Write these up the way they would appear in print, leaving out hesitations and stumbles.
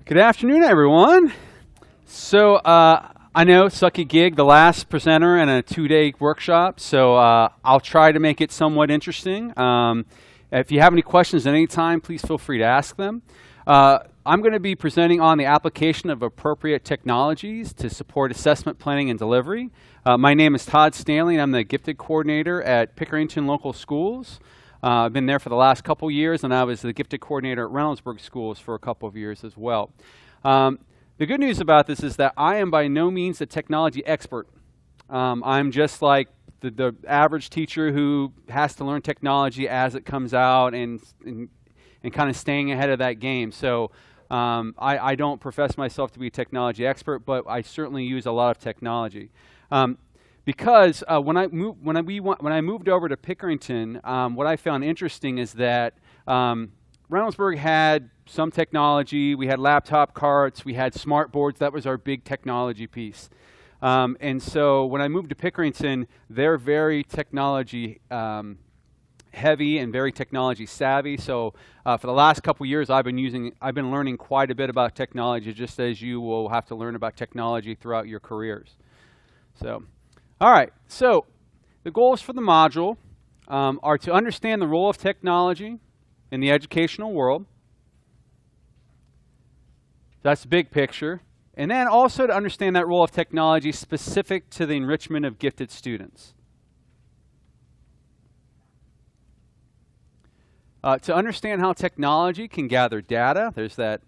Good afternoon, everyone. So I know, sucky gig, the last presenter in a 2-day workshop, so I'll try to make it somewhat interesting. If you have any questions at any time, please feel free to ask them. I'm going to be presenting on the application of appropriate technologies to support assessment planning and delivery. My name is Todd Stanley, and I'm the gifted coordinator at Pickerington Local Schools. I've been there for the last couple years, and I was the gifted coordinator at Reynoldsburg Schools for a couple of years as well. The good news about this is that I am by no means a technology expert. I'm just like the average teacher who has to learn technology as it comes out and kind of staying ahead of that game. So I don't profess myself to be a technology expert, but I certainly use a lot of technology. Because when I moved over to Pickerington, what I found interesting is that Reynoldsburg had some technology. We had laptop carts. We had smart boards. That was our big technology piece. And so when I moved to Pickerington, they're very technology heavy and very technology savvy. So for the last couple years, I've been learning quite a bit about technology, just as you will have to learn about technology throughout your careers. So. All right, so the goals for the module are to understand the role of technology in the educational world. That's the big picture. And then also to understand that role of technology specific to the enrichment of gifted students. To understand how technology can gather data. There's that,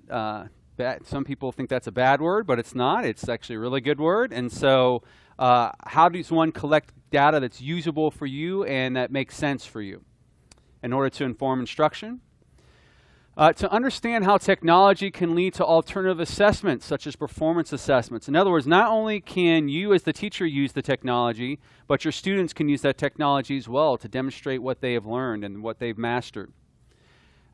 some people think that's a bad word, but it's not. It's actually a really good word. And so how does one collect data that's usable for you and that makes sense for you in order to inform instruction? To understand how technology can lead to alternative assessments, such as performance assessments. In other words, not only can you as the teacher use the technology, but your students can use that technology as well to demonstrate what they have learned and what they've mastered.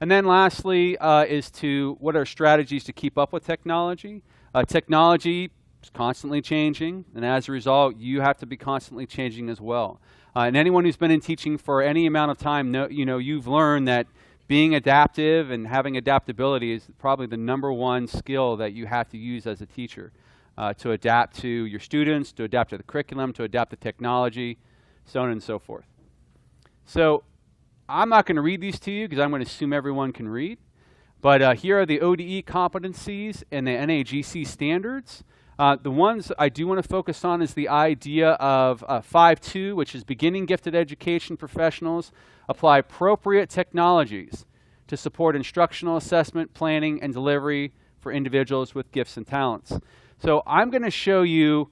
And then lastly is what are strategies to keep up with technology. Technology is constantly changing, and as a result, you have to be constantly changing as well. And anyone who's been in teaching for any amount of time, you've learned that being adaptive and having adaptability is probably the #1 skill that you have to use as a teacher to adapt to your students, to adapt to the curriculum, to adapt to technology, so on and so forth. So I'm not going to read these to you because I'm going to assume everyone can read. But here are the ODE competencies and the NAGC standards. The ones I do want to focus on is the idea of 5.2, which is beginning gifted education professionals apply appropriate technologies to support instructional assessment, planning, and delivery for individuals with gifts and talents. So I'm going to show you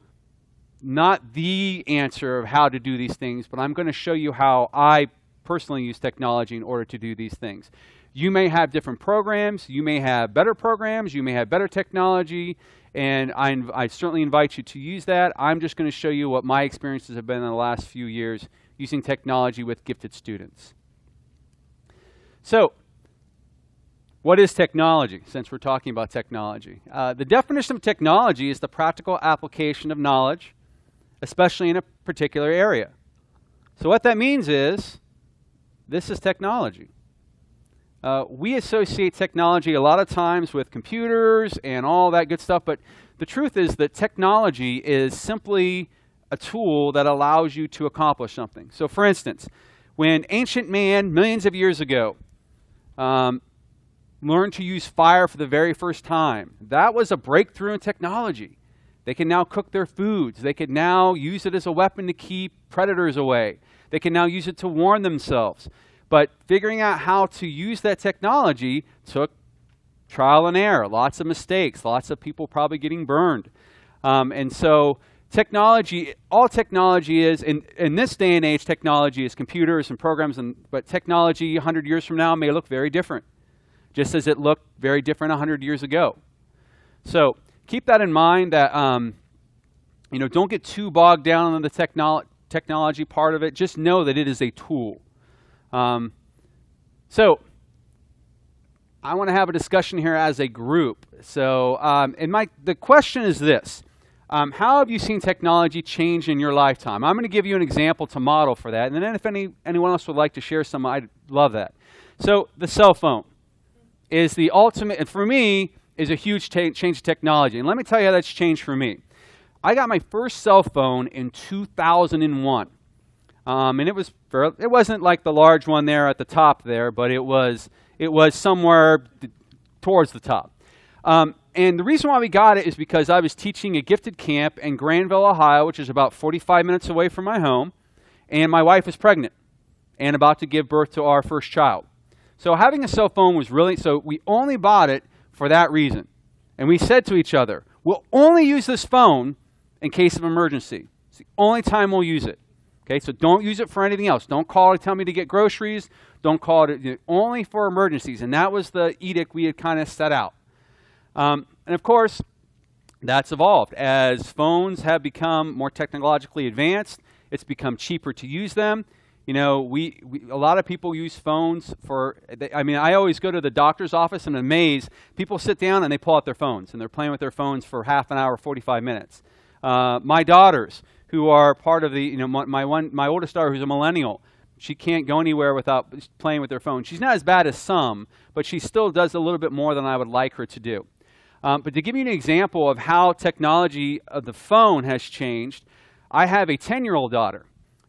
not the answer of how to do these things, but I'm going to show you how I personally use technology in order to do these things. You may have different programs, you may have better programs, you may have better technology, and I certainly invite you to use that. I'm just going to show you what my experiences have been in the last few years using technology with gifted students. So, what is technology, since we're talking about technology? The definition of technology is the practical application of knowledge, especially in a particular area. So what that means is, this is technology. We associate technology a lot of times with computers and all that good stuff, but the truth is that technology is simply a tool that allows you to accomplish something. So for instance, when ancient man, millions of years ago, learned to use fire for the very first time, that was a breakthrough in technology. They can now cook their foods. They can now use it as a weapon to keep predators away. They can now use it to warn themselves. But figuring out how to use that technology took trial and error, lots of mistakes, lots of people probably getting burned. And so technology, all technology is, in this day and age, technology is computers and programs, but technology 100 years from now may look very different, just as it looked very different 100 years ago. So keep that in mind that, don't get too bogged down on the technology part of it. Just know that it is a tool. So I want to have a discussion here as a group. So, the question is this: how have you seen technology change in your lifetime? I'm going to give you an example to model for that, and then if anyone else would like to share some, I'd love that. So, the cell phone is the ultimate, and for me, is a huge change in technology. And let me tell you how that's changed for me. I got my first cell phone in 2001. And it wasn't like the large one there at the top there, but it was somewhere towards the top. And the reason why we got it is because I was teaching a gifted camp in Granville, Ohio, which is about 45 minutes away from my home, and my wife was pregnant and about to give birth to our first child. So having a cell phone was so we only bought it for that reason. And we said to each other, we'll only use this phone in case of emergency. It's the only time we'll use it. Okay, so don't use it for anything else. Don't call to tell me to get groceries. Don't call it only for emergencies. And that was the edict we had kind of set out. And of course, that's evolved. As phones have become more technologically advanced, it's become cheaper to use them. You know, a lot of people use phones I always go to the doctor's office and I'm amazed. People sit down and they pull out their phones and they're playing with their phones for half an hour, 45 minutes. My daughters, who are part of the, my oldest daughter who's a millennial, she can't go anywhere without playing with her phone. She's not as bad as some, but she still does a little bit more than I would like her to do. But to give you an example of how technology of the phone has changed, I have a 10-year-old daughter,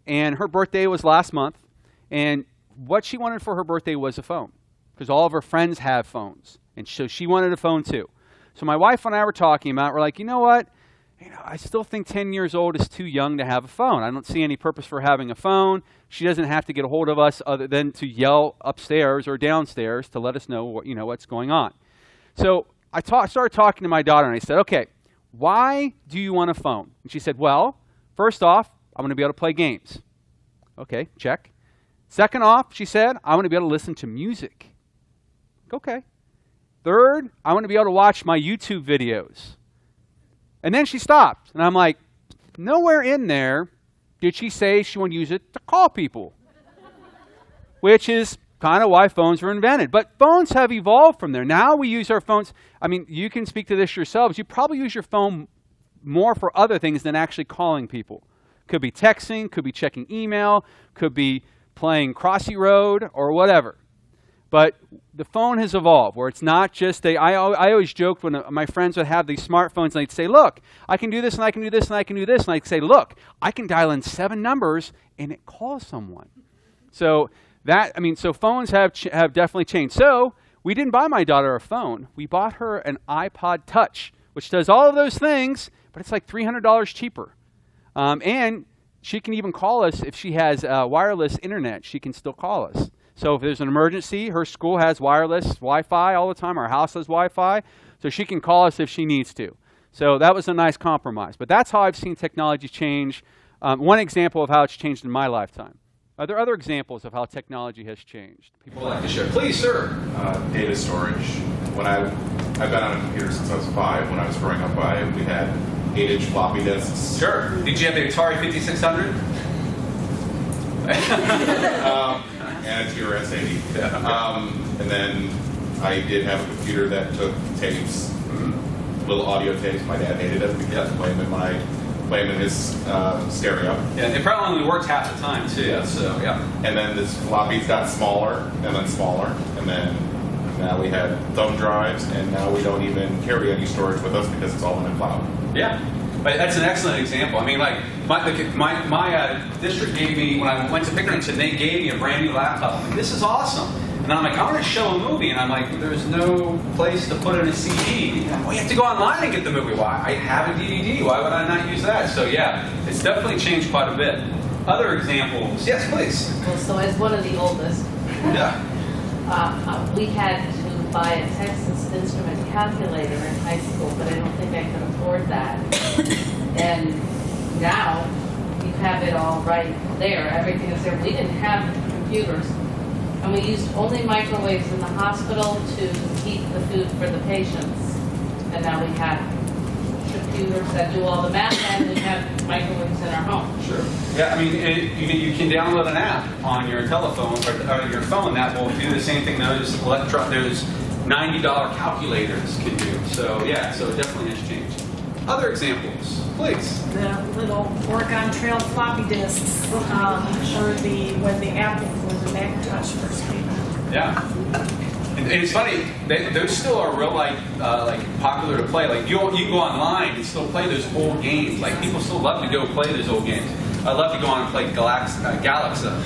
and her birthday was last month, and what she wanted for her birthday was a phone, because all of her friends have phones, and so she wanted a phone too. So my wife and I were talking about it. We're like, you know what? I still think 10 years old is too young to have a phone. I don't see any purpose for having a phone. She doesn't have to get a hold of us other than to yell upstairs or downstairs to let us know what's going on. So I started talking to my daughter, and I said, okay, why do you want a phone? And she said, well, first off, I want to be able to play games. Okay, check. Second off, she said, I want to be able to listen to music. Okay. Third, I want to be able to watch my YouTube videos. And then she stopped, and I'm like, nowhere in there did she say she wanted to use it to call people, which is kind of why phones were invented. But phones have evolved from there. Now we use our phones. I mean, you can speak to this yourselves. You probably use your phone more for other things than actually calling people. Could be texting, could be checking email, could be playing Crossy Road or whatever. But the phone has evolved where it's not just I always joked when my friends would have these smartphones and they'd say, look, I can do this and I can do this and I can do this. And I'd say, look, I can dial in 7 numbers and it calls someone. So phones have definitely changed. So we didn't buy my daughter a phone. We bought her an iPod Touch, which does all of those things, but it's like $300 cheaper. And she can even call us if she has wireless internet. She can still call us. So if there's an emergency, her school has wireless Wi-Fi all the time. Our house has Wi-Fi. So she can call us if she needs to. So that was a nice compromise. But that's how I've seen technology change. One example of how it's changed in my lifetime. Are there other examples of how technology has changed? People would like to share. Please, sir. Data storage. I've been on a computer since I was 5. When I was growing up, we had 8-inch floppy disks. Sure. Did you have the Atari 5600? And a TRS-80. And then I did have a computer that took tapes, little audio tapes. My dad hated it because play them in his stereo. Yeah, it probably only worked half the time too. Yeah. So yeah. And then this floppies got smaller and then smaller, and then now we had thumb drives, and now we don't even carry any storage with us because it's all in the cloud. Yeah. But that's an excellent example. I mean, like, my district gave me, when I went to Pickering, they gave me a brand new laptop. I'm like, this is awesome. And I'm like, I want to show a movie. And I'm like, there's no place to put in a CD. Well, you have to go online and get the movie. Why? I have a DVD. Why would I not use that? So, yeah, it's definitely changed quite a bit. Other examples? Yes, please. Well, so as one of the oldest, we had to buy a Texas Instrument calculator in high school, but I don't think I could afford that. And now you have it all right there. Everything is there. We didn't have computers, and we used only microwaves in the hospital to heat the food for the patients. And now we have computers that do all the math, and we have microwaves in our home. Sure. Yeah, I mean, you can download an app on your telephone or your phone that will do the same thing those $90 calculators can do. So yeah, so it definitely has changed. Other examples, please. The little Oregon Trail floppy disks, or when the Apple was the Macintosh first came out. Yeah. And it's funny, those still are real like popular to play. Like you can go online and still play those old games. Like people still love to go play those old games. I love to go on and play Galaxa,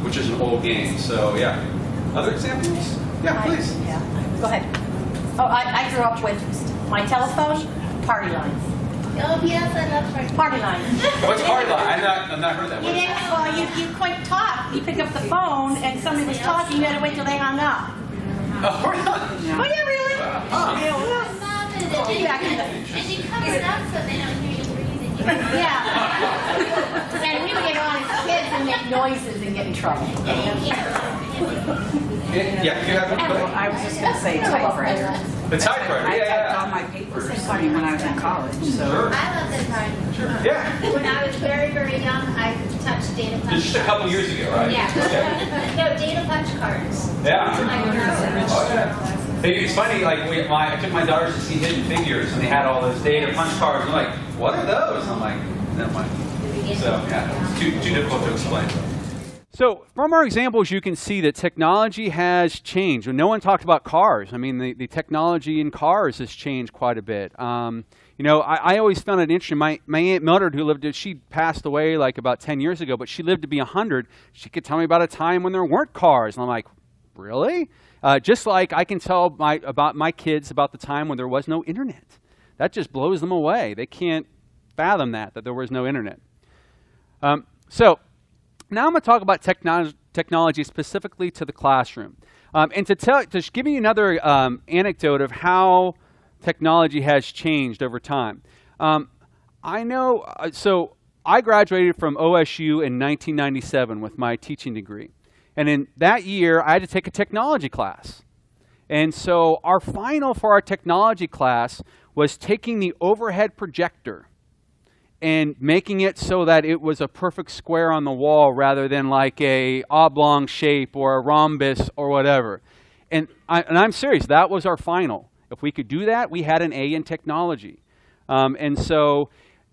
which is an old game. So yeah. Other examples? Yeah, please. Yeah, go ahead. Oh, I grew up with my telephone, party lines. Oh, yes, I love Party lines. What's party line? I've not heard that. You didn't, well, you couldn't talk. You pick up the phone and somebody was talking, you had to wait till they hung up. Oh, party line. Oh, yeah, really? Oh, yeah, well, back in the- And you cover it up so they don't hear you breathing. yeah. And we would get on as kids and make noises and get in trouble. Yeah, you have it. I was just going to say typewriter. The typewriter. I typed all Yeah. my papers when I was in college. So I love the part. Yeah. When I was very, very young, I touched data punch. Just a couple years ago, right? Yeah. No, data punch cards. Yeah. I know. Oh, yeah. Hey, it's funny, like I took my daughters to see Hidden Figures, and they had all those data punch cards. I'm like, what are those? I'm like, never mind. So yeah, it's too difficult to explain. So from our examples, you can see that technology has changed. No one talked about cars. I mean, the technology in cars has changed quite a bit. You know, I always found it interesting. My Aunt Mildred, who lived, she passed away like about 10 years ago, but she lived to be 100. She could tell me about a time when there weren't cars. And I'm like, really? Just like I can tell about my kids about the time when there was no internet. That just blows them away. They can't fathom that there was no internet. So now I'm going to talk about technology specifically to the classroom. And to give you another anecdote of how technology has changed over time. I know, so I graduated from OSU in 1997 with my teaching degree. And in that year, I had to take a technology class. And so our final for our technology class was taking the overhead projector and making it so that it was a perfect square on the wall rather than like a oblong shape or a rhombus or whatever. And I'm serious, that was our final. If we could do that, we had an A in technology. And so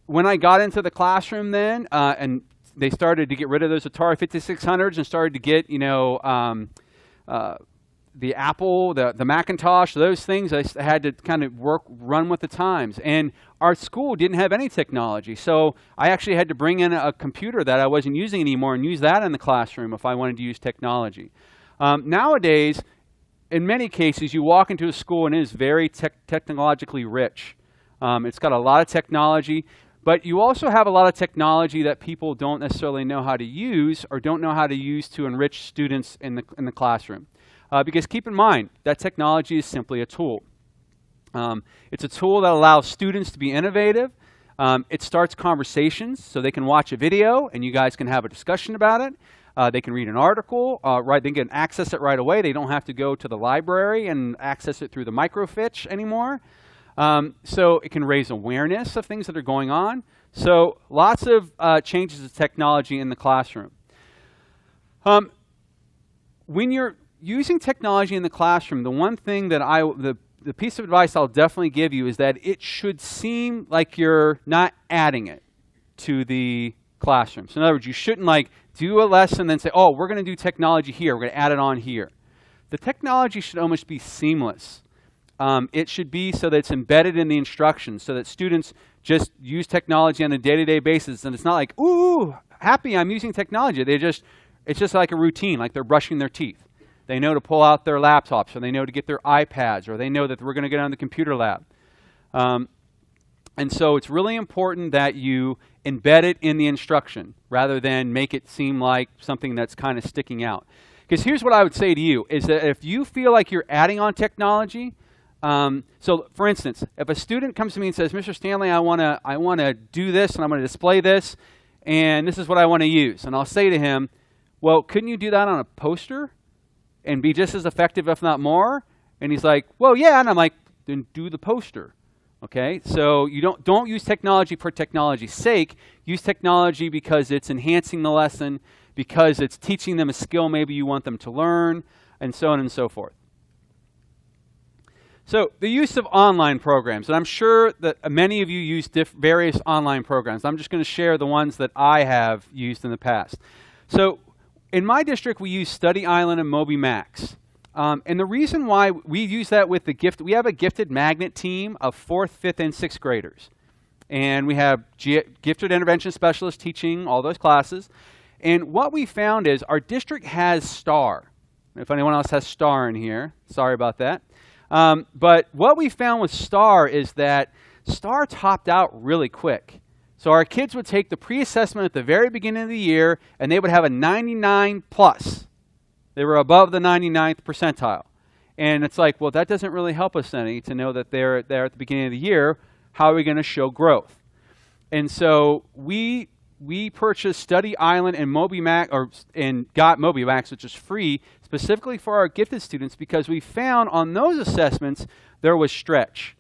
when I got into the classroom then, and they started to get rid of those Atari 5600s and started to get, you know, the Apple, the Macintosh, those things, I had to kind of run with the times. And our school didn't have any technology. So I actually had to bring in a computer that I wasn't using anymore and use that in the classroom if I wanted to use technology. Nowadays, in many cases, you walk into a school and it is very technologically rich. It's got a lot of technology. But you also have a lot of technology that people don't necessarily know how to use or don't know how to use to enrich students in the classroom. Because keep in mind, that technology is simply a tool. It's a tool that allows students to be innovative. It starts conversations, so they can watch a video and you guys can have a discussion about it. They can read an article, they can access it right away. They don't have to go to the library and access it through the microfiche anymore. So it can raise awareness of things that are going on. So lots of changes to technology in the classroom. When you're using technology in the classroom, the one thing that the piece of advice I'll definitely give you is that it should seem like you're not adding it to the classroom. So in other words, you shouldn't like do a lesson and then say, oh, we're going to do technology here. We're going to add it on here. The technology should almost be seamless. It should be so that it's embedded in the instructions so that students just use technology on a day-to-day basis. And it's not like, ooh, happy I'm using technology. It's just like a routine, like they're brushing their teeth. They know to pull out their laptops, or they know to get their iPads, or they know that we're going to get on the computer lab. And so it's really important that you embed it in the instruction rather than make it seem like something that's kind of sticking out. Because here's what I would say to you, is that if you feel like you're adding on technology, so for instance, if a student comes to me and says, Mr. Stanley, I want to do this and I'm going to display this and this is what I want to use. And I'll say to him, well, couldn't you do that on a poster and be just as effective, if not more? And he's like, well, yeah. And I'm like, then do the poster. Okay, so you don't use technology for technology's sake. Use technology because it's enhancing the lesson, because it's teaching them a skill maybe you want them to learn, and so on and so forth. So the use of online programs, and I'm sure that many of you use various online programs. I'm just going to share the ones that I have used in the past. So in my district, we use Study Island and Moby Max. And the reason why we use that with the gift, we have a gifted magnet team of 4th, 5th, and 6th graders. And we have gifted intervention specialists teaching all those classes. And what we found is our district has STAR. If anyone else has STAR in here, sorry about that. But what we found with STAR is that STAR topped out really quick. So our kids would take the pre-assessment at the very beginning of the year, and they would have a 99 plus. They were above the 99th percentile. And it's like, well, that doesn't really help us any to know that they're there at the beginning of the year. How are we going to show growth? And so we purchased Study Island and and got MobiMax, which is free, specifically for our gifted students, because we found on those assessments there was stretch.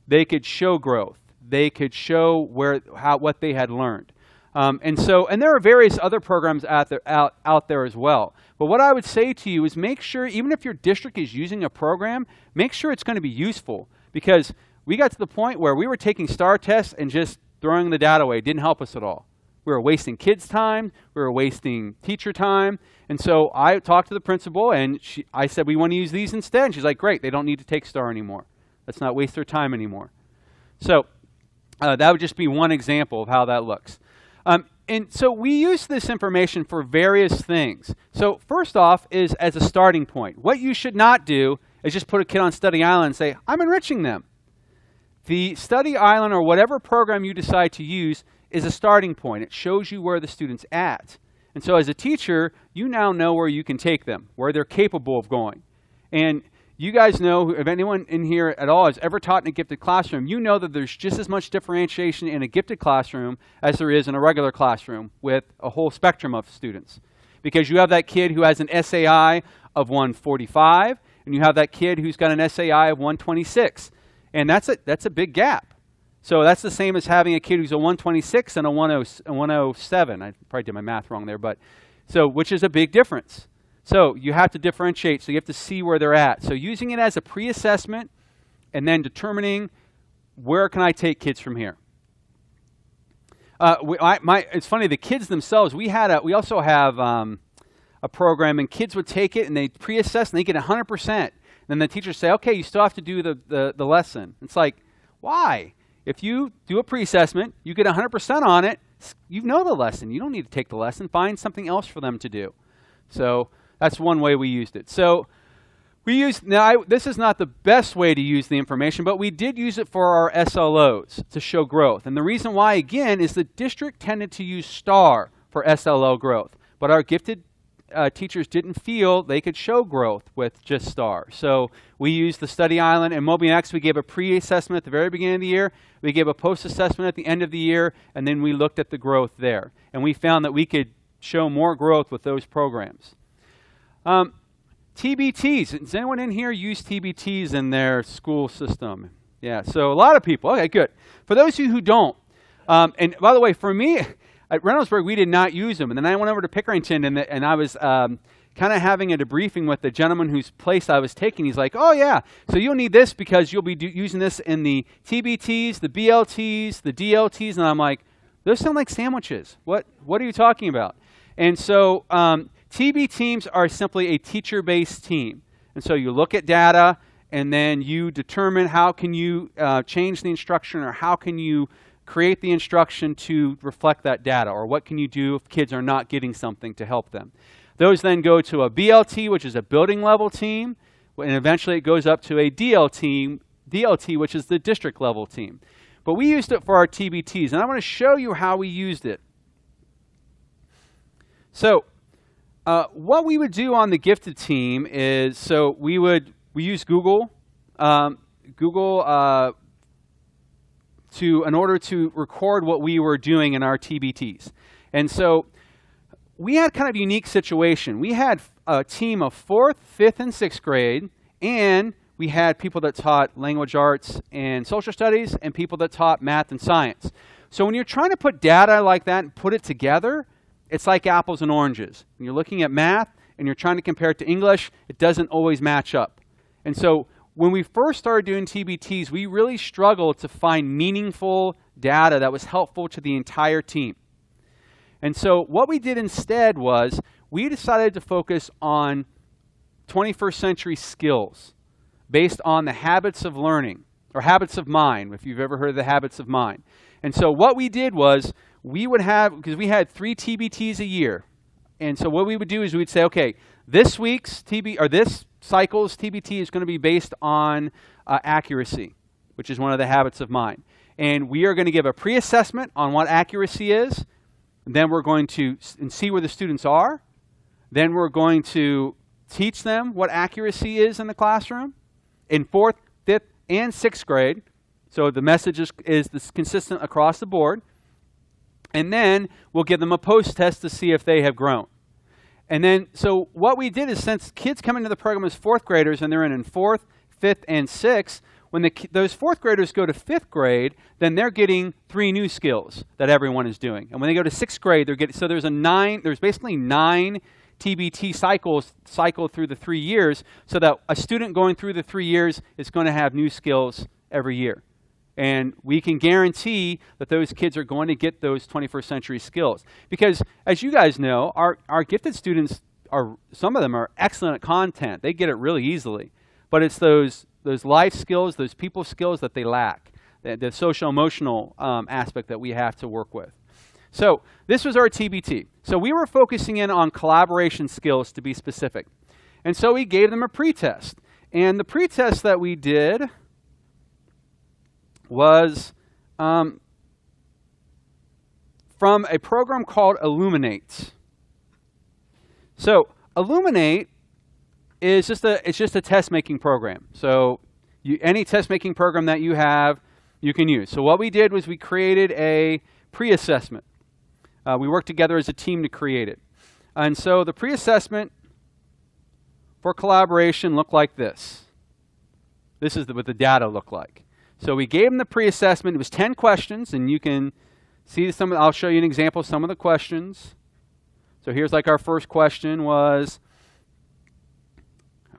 They could show growth. They could show what they had learned. And there are various other programs out there as well. But what I would say to you is make sure, even if your district is using a program, make sure it's going to be useful. Because we got to the point where we were taking STAR tests and just throwing the data away. It didn't help us at all. We were wasting kids' time. We were wasting teacher time. And so I talked to the principal, and I said, we want to use these instead. And she's like, great, they don't need to take STAR anymore. Let's not waste their time anymore. So that would just be one example of how that looks. And so we use this information for various things. So first off is as a starting point. What you should not do is just put a kid on Study Island and say, I'm enriching them. The Study Island or whatever program you decide to use is a starting point. It shows you where the student's at. And so as a teacher, you now know where you can take them, where they're capable of going. And you guys know, if anyone in here at all has ever taught in a gifted classroom, you know that there's just as much differentiation in a gifted classroom as there is in a regular classroom with a whole spectrum of students. Because you have that kid who has an SAI of 145, and you have that kid who's got an SAI of 126. And that's a big gap. So that's the same as having a kid who's a 126 and a 107. I probably did my math wrong there, but which is a big difference. So you have to differentiate, so you have to see where they're at. So using it as a pre-assessment and then determining where can I take kids from here. It's funny, the kids themselves, we also have a program, and kids would take it and they pre-assess and they get 100%. Then the teachers say, okay, you still have to do the lesson. It's like, why? If you do a pre-assessment, you get 100% on it, you know the lesson. You don't need to take the lesson. Find something else for them to do. So that's one way we used it. So this is not the best way to use the information, but we did use it for our SLOs to show growth. And the reason why, again, is the district tended to use STAR for SLO growth. But our gifted teachers didn't feel they could show growth with just STAR. So we used the Study Island and MobiMax. We gave a pre-assessment at the very beginning of the year. We gave a post-assessment at the end of the year, and then we looked at the growth there. And we found that we could show more growth with those programs. TBTs. Does anyone in here use TBTs in their school system? Yeah, so a lot of people. Okay, good. For those of you who don't, and by the way, for me, at Reynoldsburg, we did not use them. And then I went over to Pickerington, and I was kind of having a debriefing with the gentleman whose place I was taking. He's like, oh, yeah, so you'll need this because you'll be using this in the TBTs, the BLTs, the DLTs. And I'm like, those sound like sandwiches. What are you talking about? And so TB teams are simply a teacher-based team. And so you look at data, and then you determine how can you change the instruction, or how can you create the instruction to reflect that data, or what can you do if kids are not getting something to help them. Those then go to a BLT, which is a building level team, and eventually it goes up to a DLT, which is the district level team. But we used it for our TBTs, and I want to show you how we used it. So what we would do on the gifted team is, we use Google, in order to record what we were doing in our TBTs. And so we had kind of a unique situation. We had a team of 4th, 5th, and 6th grade, and we had people that taught language arts and social studies, and people that taught math and science. So when you're trying to put data like that and put it together, it's like apples and oranges. When you're looking at math and you're trying to compare it to English, it doesn't always match up. And so when we first started doing TBTs, we really struggled to find meaningful data that was helpful to the entire team. And so what we did instead was we decided to focus on 21st century skills based on the habits of learning, or habits of mind, if you've ever heard of the habits of mind. And so what we did was, we would have, because we had 3 TBTs a year, and so what we would do is we'd say, okay, this week's this cycle's TBT is going to be based on accuracy, which is one of the habits of mind. And we are going to give a pre-assessment on what accuracy is, and then we're going to see where the students are. Then we're going to teach them what accuracy is in the classroom in 4th, 5th, and 6th grade. So the message is consistent across the board. And then we'll give them a post-test to see if they have grown. And then, so what we did is, since kids come into the program as 4th graders and they're in 4th, 5th, and 6th, when those 4th graders go to 5th grade, then they're getting 3 new skills that everyone is doing. And when they go to 6th grade, they're getting, so there's basically 9 TBT cycle through the 3 years, so that a student going through the 3 years is going to have new skills every year. And we can guarantee that those kids are going to get those 21st century skills. Because as you guys know, our gifted students, some of them are excellent at content. They get it really easily. But it's those life skills, those people skills that they lack, the social emotional aspect that we have to work with. So this was our TBT. So we were focusing in on collaboration skills, to be specific. And so we gave them a pretest. And the pretest that we did was from a program called Illuminate. So Illuminate is just a test-making program. So any test-making program that you have, you can use. So what we did was we created a pre-assessment. We worked together as a team to create it. And so the pre-assessment for collaboration looked like this. This is what the data looked like. So we gave them the pre-assessment. It was 10 questions, and you can see some. I'll show you an example of some of the questions. So here's like our first question was,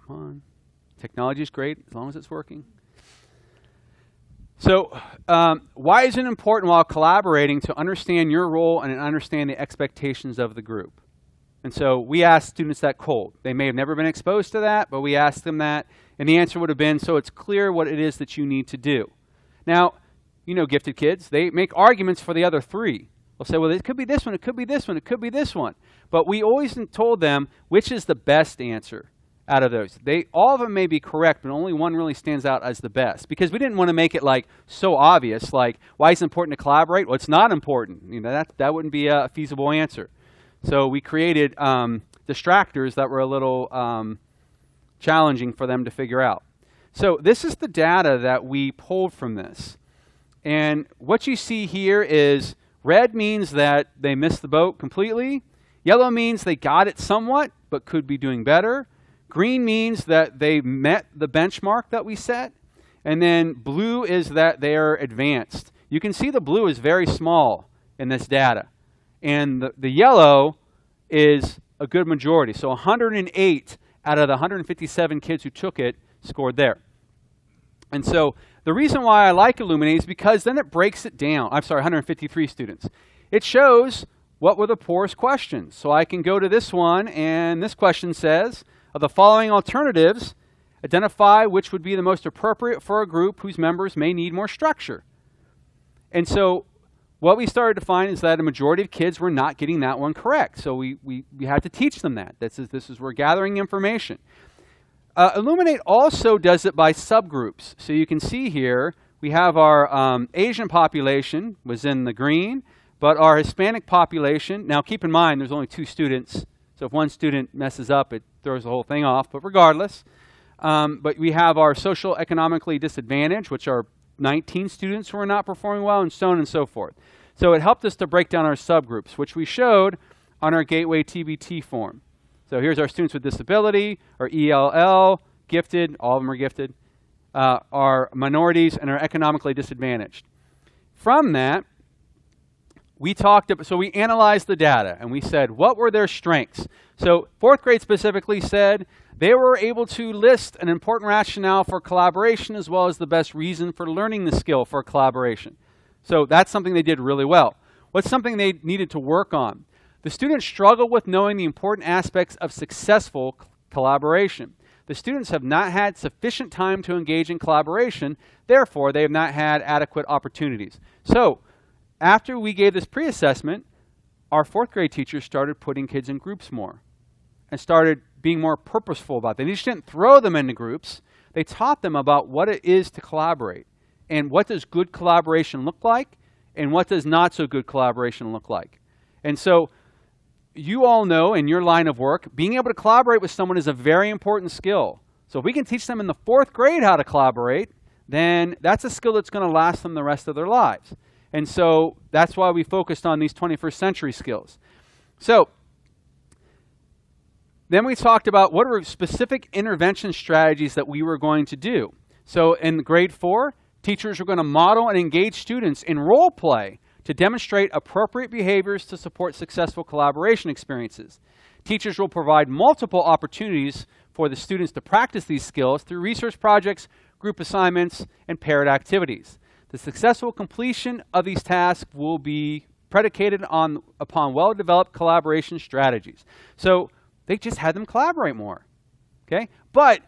come on, technology is great as long as it's working. So why is it important while collaborating to understand your role and understand the expectations of the group? And so we asked students that cold. They may have never been exposed to that, but we asked them that. And the answer would have been, so it's clear what it is that you need to do. Now, you know gifted kids, they make arguments for the other 3. They'll say, well, it could be this one, it could be this one, it could be this one. But we always told them which is the best answer out of those. All of them may be correct, but only one really stands out as the best. Because we didn't want to make it like so obvious, like, why is it important to collaborate? Well, it's not important. You know, that wouldn't be a feasible answer. So we created distractors that were a little challenging for them to figure out. So this is the data that we pulled from this. And what you see here is red means that they missed the boat completely. Yellow means they got it somewhat, but could be doing better. Green means that they met the benchmark that we set. And then blue is that they are advanced. You can see the blue is very small in this data. And the yellow is a good majority. So 108 out of the 157 kids who took it scored there. And so the reason why I like Illuminate is because then it breaks it down. I'm sorry, 153 students. It shows what were the poorest questions. So I can go to this one, and this question says, of the following alternatives, identify which would be the most appropriate for a group whose members may need more structure. And so what we started to find is that a majority of kids were not getting that one correct. So we had to teach them that. This is we're gathering information. Illuminate also does it by subgroups. So you can see here, we have our Asian population was in the green, but our Hispanic population, now keep in mind there's only 2 students, so if one student messes up, it throws the whole thing off, but regardless. But we have our social economically disadvantaged, which are 19 students who are not performing well, and so on and so forth. So it helped us to break down our subgroups, which we showed on our Gateway TBT form. So here's our students with disability, our ELL, gifted, all of them are gifted, our minorities, and our economically disadvantaged. From that, we analyzed the data, and we said, what were their strengths? So 4th grade specifically said they were able to list an important rationale for collaboration as well as the best reason for learning the skill for collaboration. So that's something they did really well. What's something they needed to work on? The students struggle with knowing the important aspects of successful collaboration. The students have not had sufficient time to engage in collaboration, therefore they have not had adequate opportunities. So after we gave this pre-assessment, our 4th grade teachers started putting kids in groups more and started being more purposeful about it. They just didn't throw them into groups. They taught them about what it is to collaborate and what does good collaboration look like and what does not so good collaboration look like. And so you all know in your line of work, being able to collaborate with someone is a very important skill. So if we can teach them in the 4th grade how to collaborate, then that's a skill that's going to last them the rest of their lives. And so that's why we focused on these 21st century skills. So then we talked about what are specific intervention strategies that we were going to do. So in grade 4, teachers are going to model and engage students in role play to demonstrate appropriate behaviors to support successful collaboration experiences. Teachers will provide multiple opportunities for the students to practice these skills through research projects, group assignments, and paired activities. The successful completion of these tasks will be predicated upon well-developed collaboration strategies. So they just had them collaborate more, okay? But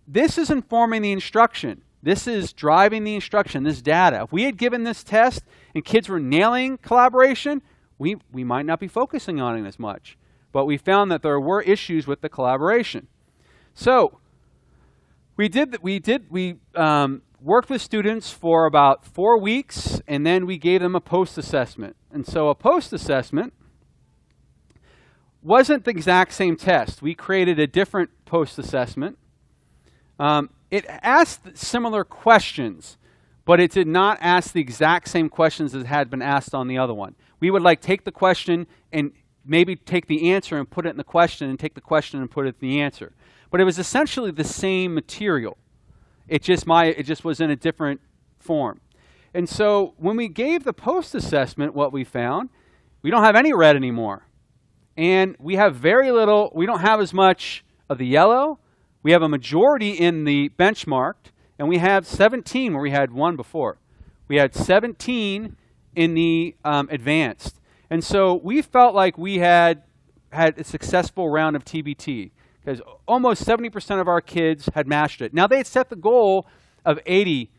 this is informing the instruction. This is driving the instruction, this data. If we had given this test and kids were nailing collaboration, we might not be focusing on it as much. But we found that there were issues with the collaboration. So we worked with students for about 4 weeks, and then we gave them a post-assessment. And so a post-assessment wasn't the exact same test. We created a different post-assessment. It asked similar questions, but it did not ask the exact same questions that had been asked on the other one. We would take the question and maybe take the answer and put it in the question and take the question and put it in the answer. But it was essentially the same material. It just was in a different form. And so when we gave the post-assessment, what we found, we don't have any red anymore. And we have very little, we don't have as much of the yellow. We have a majority in the benchmarked, and we have 17 where we had 1 before. We had 17 in the advanced. And so we felt like we had a successful round of TBT because almost 70% of our kids had mastered it. Now they had set the goal of 80%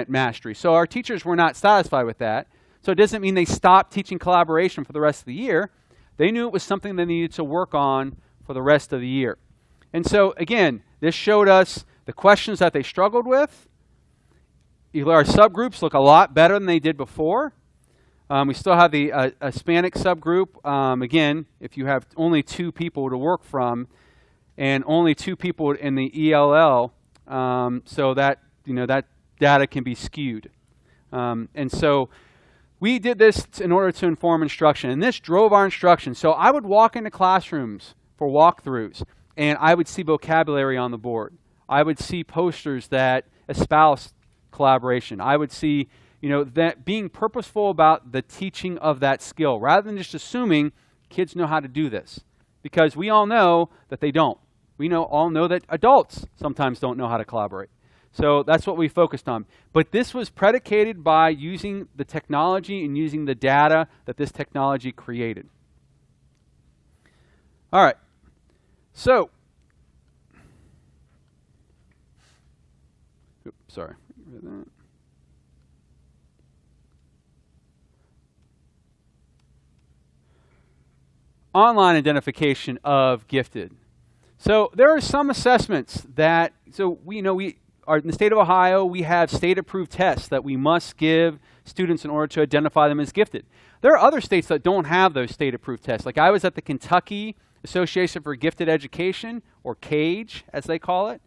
mastery. So our teachers were not satisfied with that. So it doesn't mean they stopped teaching collaboration for the rest of the year. They knew it was something they needed to work on for the rest of the year. And so, again, this showed us the questions that they struggled with. Our subgroups look a lot better than they did before. We still have the Hispanic subgroup. Again, if you have only 2 people to work from and only 2 people in the ELL, so that, that data can be skewed. And so we did this in order to inform instruction, and this drove our instruction. So I would walk into classrooms for walkthroughs, and I would see vocabulary on the board. I would see posters that espouse collaboration. I would see, that being purposeful about the teaching of that skill, rather than just assuming kids know how to do this, because we all know that they don't. We all know that adults sometimes don't know how to collaborate. So that's what we focused on. But this was predicated by using the technology and using the data that this technology created. All right. So, sorry. Online identification of gifted. So there are some assessments that, in the state of Ohio, we have state-approved tests that we must give students in order to identify them as gifted. There are other states that don't have those state-approved tests. Like I was at the Kentucky Association for Gifted Education, or CAGE, as they call it,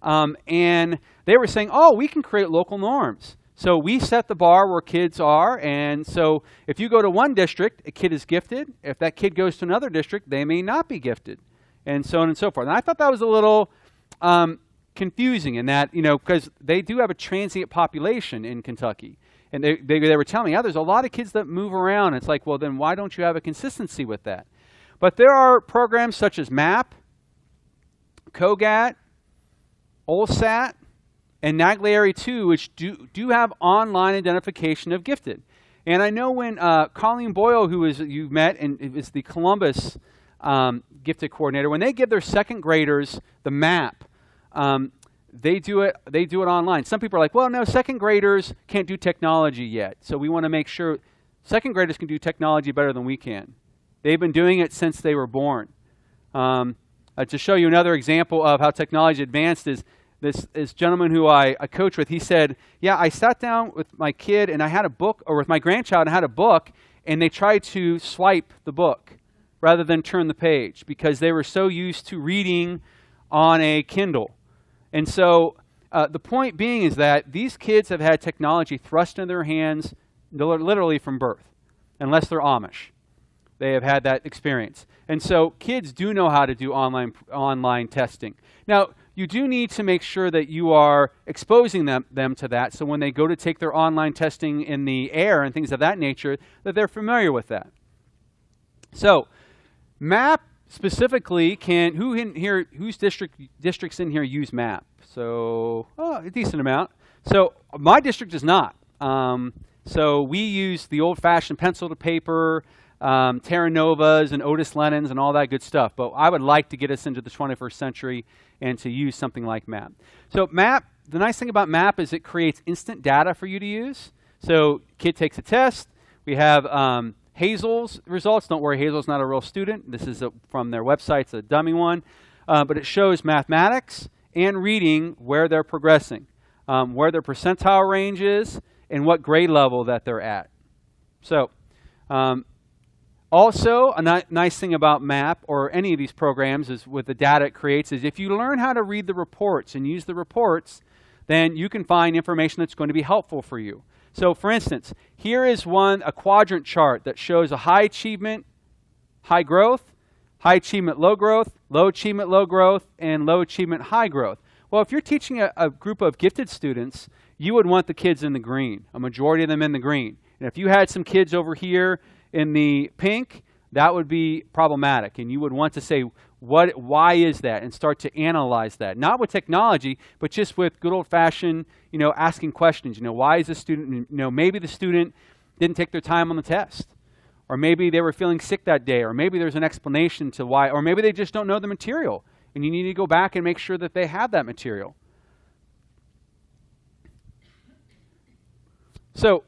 and they were saying, we can create local norms. So we set the bar where kids are, and so if you go to one district, a kid is gifted. If that kid goes to another district, they may not be gifted, and so on and so forth. And I thought that was a little confusing in that, because they do have a transient population in Kentucky. And they were telling me, there's a lot of kids that move around. It's like, well, then why don't you have a consistency with that? But there are programs such as MAP, COGAT, OLSAT, and Naglieri 2, which do have online identification of gifted. And I know when Colleen Boyle, who you met, and it was the Columbus gifted coordinator, when they give their second graders the map, they do it online. Some people are like, well, no, second graders can't do technology yet. So we want to make sure second graders can do technology better than we can. They've been doing it since they were born. To show you another example of how technology advanced is this gentleman who I coach with. He said, yeah, I sat down with my kid and I had a book, or with my grandchild and I had a book, and they tried to swipe the book rather than turn the page because they were so used to reading on a Kindle. And so the point being is that these kids have had technology thrust into their hands literally from birth, unless they're Amish. They have had that experience. And so kids do know how to do online testing. Now, you do need to make sure that you are exposing them to that, so when they go to take their online testing in the air and things of that nature, that they're familiar with that. So, MAP specifically can, whose districts in here use MAP? So, a decent amount. So, my district does not. So, we use the old-fashioned pencil to paper, Terra Novas and Otis Lennons and all that good stuff. But I would like to get us into the 21st century and to use something like MAP. So MAP, the nice thing about MAP is it creates instant data for you to use. So kid takes a test. We have Hazel's results. Don't worry, Hazel's not a real student. This is from their website. It's a dummy one. But it shows mathematics and reading where they're progressing, where their percentile range is, and what grade level that they're at. So also, a nice thing about MAP or any of these programs is with the data it creates is if you learn how to read the reports and use the reports, then you can find information that's going to be helpful for you. So for instance, here is a quadrant chart that shows a high achievement, high growth, high achievement, low growth, low achievement, low growth, and low achievement, high growth. Well, if you're teaching a group of gifted students, you would want the kids in the green, a majority of them in the green. And if you had some kids over here in the pink, that would be problematic. And you would want to say, why is that? And start to analyze that. Not with technology, but just with good old-fashioned, asking questions. Why is the student, maybe the student didn't take their time on the test. Or maybe they were feeling sick that day. Or maybe there's an explanation to why. Or maybe they just don't know the material. And you need to go back and make sure that they have that material. So,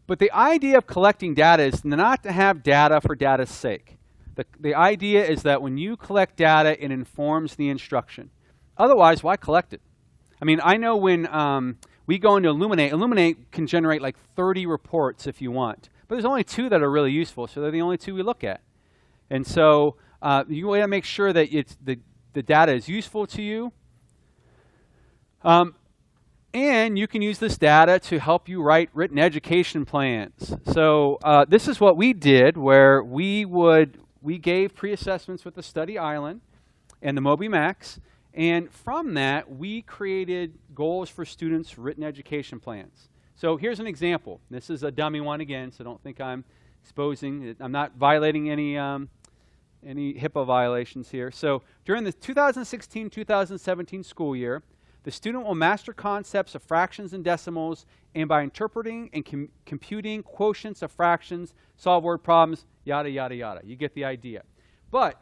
but the idea of collecting data is not to have data for data's sake. The idea is that when you collect data, it informs the instruction. Otherwise, why collect it? I mean, I know when we go into Illuminate, Illuminate can generate like 30 reports if you want. But there's only 2 that are really useful, so they're the only 2 we look at. And so you want to make sure that the data is useful to you. And you can use this data to help you write written education plans. So this is what we did, where we gave pre-assessments with the Study Island and the Moby Max, and from that we created goals for students' written education plans. So here's an example. This is a dummy one again, so don't think I'm I'm not violating any HIPAA violations here. So during the 2016-2017 school year, the student will master concepts of fractions and decimals, and by interpreting and computing quotients of fractions, solve word problems, yada, yada, yada. You get the idea. But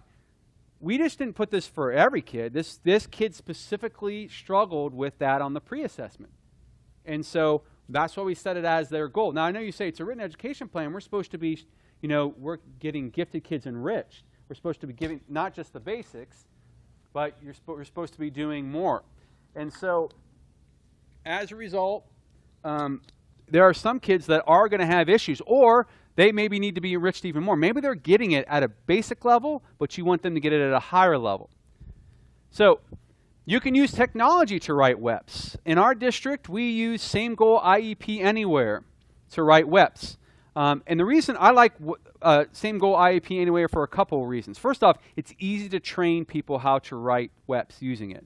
we just didn't put this for every kid. This kid specifically struggled with that on the pre-assessment. And so that's why we set it as their goal. Now, I know you say it's a written education plan. We're supposed to be, we're getting gifted kids enriched. We're supposed to be giving not just the basics, but we're supposed to be doing more. And so, as a result, there are some kids that are going to have issues, or they maybe need to be enriched even more. Maybe they're getting it at a basic level, but you want them to get it at a higher level. So, you can use technology to write WEPs. In our district, we use Same Goal IEP Anywhere to write WEPs. And the reason I like Same Goal IEP Anywhere for a couple of reasons. First off, it's easy to train people how to write WEPs using it.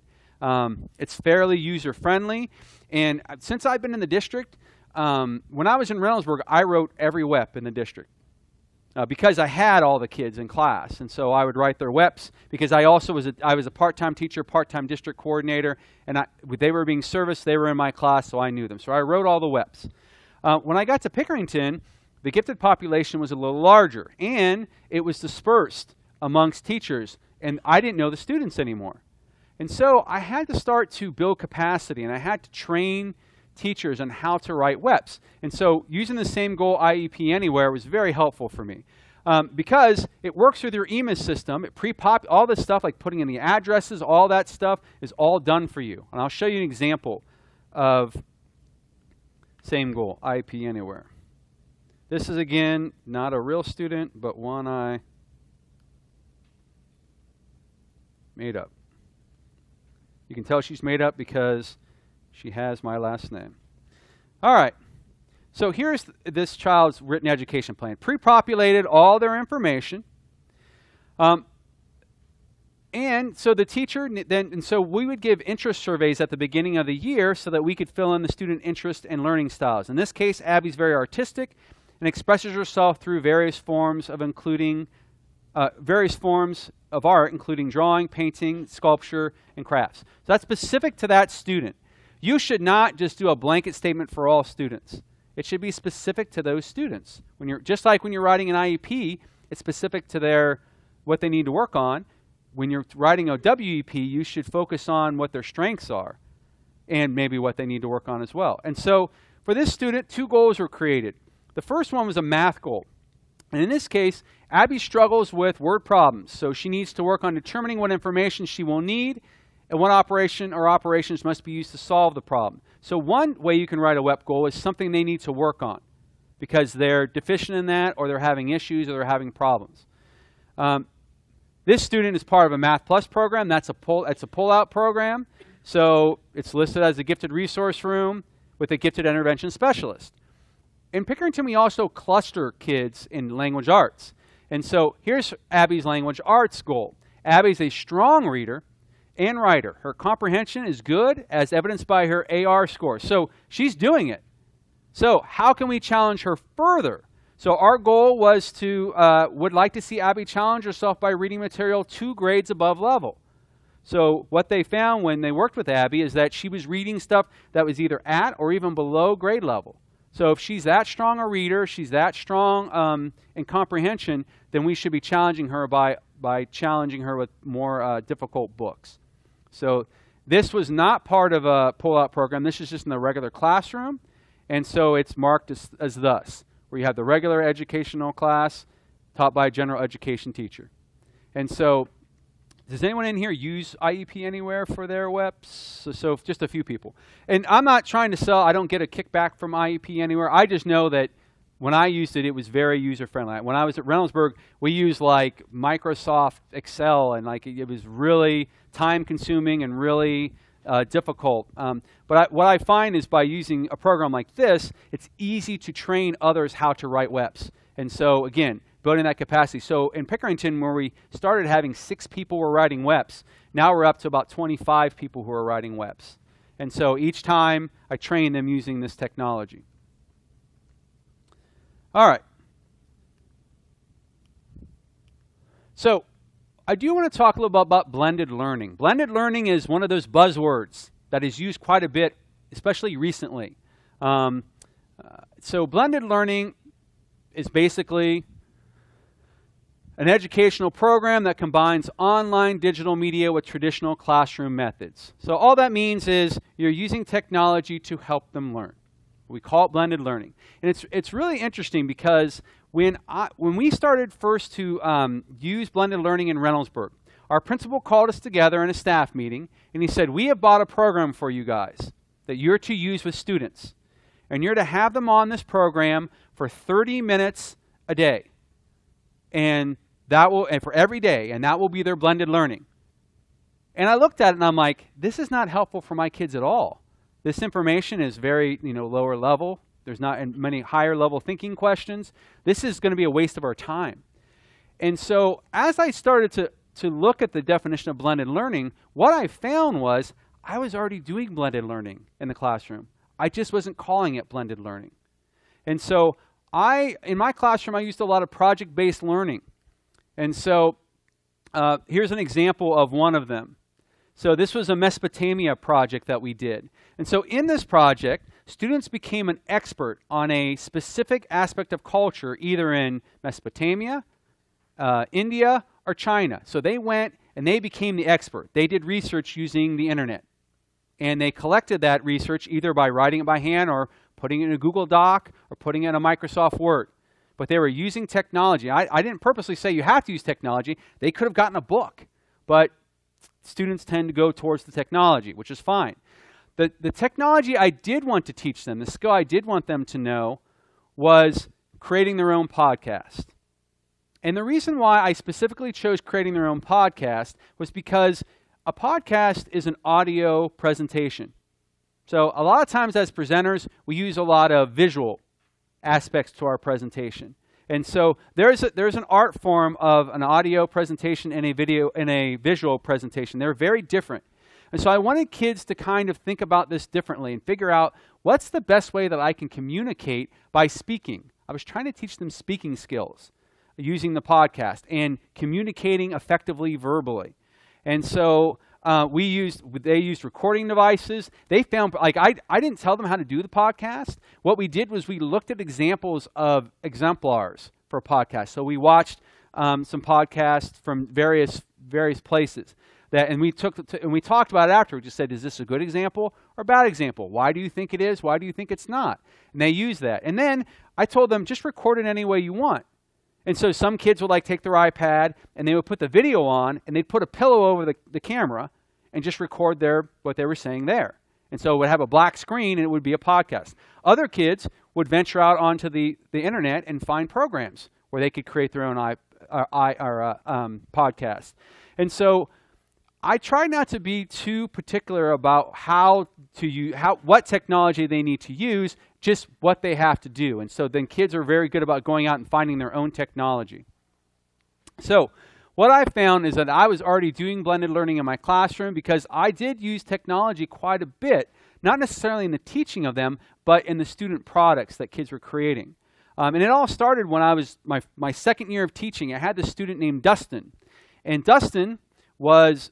It's fairly user-friendly, and since I've been in the district, when I was in Reynoldsburg, I wrote every WEP in the district because I had all the kids in class, and so I would write their WEPs because I also was a part-time teacher, part-time district coordinator, and they were being serviced, they were in my class, so I knew them. So I wrote all the WEPs. When I got to Pickerington, the gifted population was a little larger, and it was dispersed amongst teachers, and I didn't know the students anymore. And so I had to start to build capacity, and I had to train teachers on how to write WEPs. And so using the Same Goal IEP Anywhere was very helpful for me. Because it works with your EMIS system, it pre-pop, all this stuff like putting in the addresses, all that stuff is all done for you. And I'll show you an example of Same Goal IEP Anywhere. This is, again, not a real student, but one I made up. You can tell she's made up because she has my last name. All right. So here's this child's written education plan. Pre-populated all their information. And so the teacher so we would give interest surveys at the beginning of the year so that we could fill in the student interest and learning styles. In this case, Abby's very artistic and expresses herself through various forms of art, including drawing, painting, sculpture, and crafts. So that's specific to that student. You should not just do a blanket statement for all students. It should be specific to those students. Just like when you're writing an IEP, it's specific to what they need to work on. When you're writing a WEP, you should focus on what their strengths are and maybe what they need to work on as well. And so for this student, 2 goals were created. The first one was a math goal. And in this case, Abby struggles with word problems. So she needs to work on determining what information she will need and what operation or operations must be used to solve the problem. So one way you can write a WEP goal is something they need to work on because they're deficient in that, or they're having issues, or they're having problems. This student is part of a Math Plus program. It's a pull-out program. So it's listed as a gifted resource room with a gifted intervention specialist. In Pickerington, we also cluster kids in language arts. And so here's Abby's language arts goal. Abby's a strong reader and writer. Her comprehension is good, as evidenced by her AR score. So she's doing it. So how can we challenge her further? So our goal was would like to see Abby challenge herself by reading material 2 grades above level. So what they found when they worked with Abby is that she was reading stuff that was either at or even below grade level. So if she's that strong a reader, she's that strong in comprehension, then we should be challenging her by challenging her with more difficult books. So this was not part of a pull-out program. This is just in the regular classroom. And so it's marked as thus, where you have the regular educational class taught by a general education teacher. And so does anyone in here use IEP Anywhere for their WEPs? So just a few people. And I'm not trying to sell. I don't get a kickback from IEP Anywhere. I just know that when I used it, it was very user-friendly. When I was at Reynoldsburg, we used like Microsoft Excel, and like it was really time-consuming and really difficult. But what I find is by using a program like this, it's easy to train others how to write WEPs. And so again, building that capacity. So in Pickerington, where we started having 6 people were writing WEPs, now we're up to about 25 people who are writing WEPs. And so each time I train them using this technology. All right. So I do want to talk a little bit about blended learning. Blended learning is one of those buzzwords that is used quite a bit, especially recently. So blended learning is basically an educational program that combines online digital media with traditional classroom methods. So all that means is you're using technology to help them learn. We call it blended learning. And it's really interesting because when we started first to use blended learning in Reynoldsburg, our principal called us together in a staff meeting, and he said, we have bought a program for you guys that you're to use with students. And you're to have them on this program for 30 minutes a day. And for every day, and that will be their blended learning. And I looked at it and I'm like, this is not helpful for my kids at all. This information is very, lower level. There's not many higher level thinking questions. This is going to be a waste of our time. And so as I started to look at the definition of blended learning, what I found was I was already doing blended learning in the classroom. I just wasn't calling it blended learning. And so in my classroom, I used a lot of project-based learning. And so here's an example of one of them. So this was a Mesopotamia project that we did. And so in this project, students became an expert on a specific aspect of culture, either in Mesopotamia, India, or China. So they went and they became the expert. They did research using the internet. And they collected that research either by writing it by hand or putting it in a Google Doc or putting it in a Microsoft Word. But they were using technology. I didn't purposely say you have to use technology. They could have gotten a book. But students tend to go towards the technology, which is fine. The technology I did want to teach them, the skill I did want them to know, was creating their own podcast. And the reason why I specifically chose creating their own podcast was because a podcast is an audio presentation. So a lot of times as presenters, we use a lot of visual aspects to our presentation. And so there's an art form of an audio presentation and a visual presentation. They're very different. And so I wanted kids to kind of think about this differently and figure out what's the best way that I can communicate by speaking. I was trying to teach them speaking skills using the podcast and communicating effectively verbally. And so they used recording devices. They found, like, I didn't tell them how to do the podcast. What we did was we looked at examples of exemplars for podcasts. So we watched some podcasts from various places. And we talked about it after. We just said, is this a good example or a bad example? Why do you think it is? Why do you think it's not? And they used that. And then I told them, just record it any way you want. And so some kids would take their iPad and they would put the video on and they'd put a pillow over the camera and just record what they were saying there. And so it would have a black screen and it would be a podcast. Other kids would venture out onto the internet and find programs where they could create their own podcast. And so I try not to be too particular about what technology they need to use, just what they have to do. And so then kids are very good about going out and finding their own technology. So what I found is that I was already doing blended learning in my classroom because I did use technology quite a bit, not necessarily in the teaching of them, but in the student products that kids were creating. And it all started when I was my second year of teaching. I had this student named Dustin. And Dustin was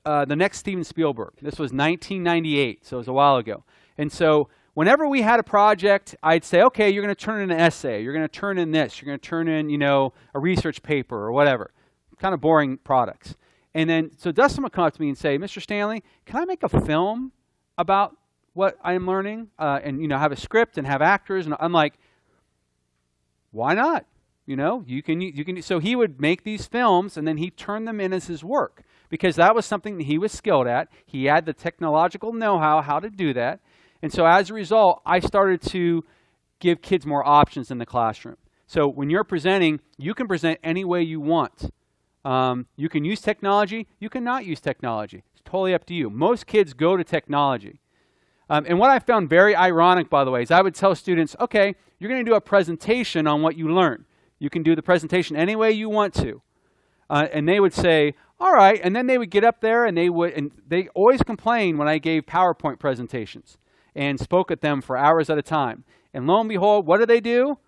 the next Steven Spielberg. This was 1998, so it was a while ago. And so whenever we had a project, I'd say, okay, you're going to turn in an essay, you're going to turn in this, you're going to turn in, a research paper or whatever. Kind of boring products. And then, so Dustin would come up to me and say, Mr. Stanley, can I make a film about what I'm learning? And, have a script and have actors. And I'm like, why not? You can. So he would make these films and then he'd turn them in as his work because that was something that he was skilled at. He had the technological know-how how to do that. And so as a result, I started to give kids more options in the classroom. So when you're presenting, you can present any way you want. You can use technology. You cannot use technology. It's totally up to you. Most kids go to technology. And what I found very ironic, by the way, is I would tell students, okay, you're going to do a presentation on what you learned. You can do the presentation any way you want to. And they would say, all right. And then they would get up there and they always complain when I gave PowerPoint presentations and spoke at them for hours at a time. And lo and behold, what do?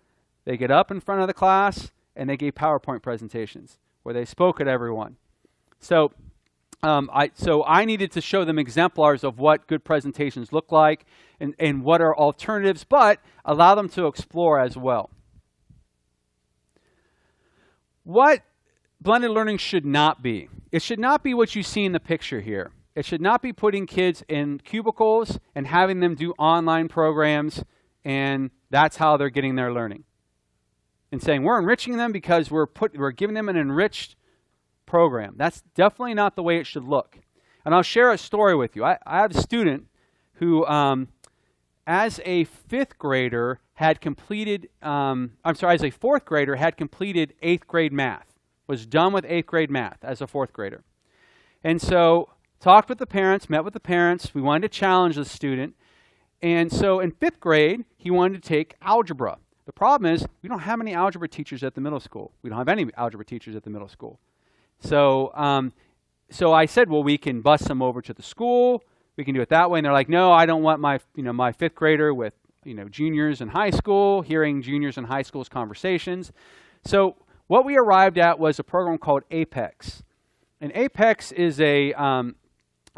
They get up in front of the class and they gave PowerPoint presentations where they spoke at everyone. So I needed to show them exemplars of what good presentations look like and what are alternatives, but allow them to explore as well. What blended learning should not be. It should not be what you see in the picture here. It should not be putting kids in cubicles and having them do online programs, and that's how they're getting their learning. And saying we're enriching them because we're giving them an enriched program. That's definitely not the way it should look. And I'll share a story with you. I have a student who, as a fourth grader, had completed 8th grade math, was done with 8th grade math as a 4th grader. And so talked with the parents, met with the parents. We wanted to challenge the student. And so in 5th grade, he wanted to take algebra. The problem is we don't have any algebra teachers at the middle school. We don't have any algebra teachers at the middle school. So I said, well, we can bus them over to the school. We can do it that way. And they're like, no, I don't want my 5th grader with, juniors in high school, hearing juniors in high school's conversations. So what we arrived at was a program called APEX. And APEX is a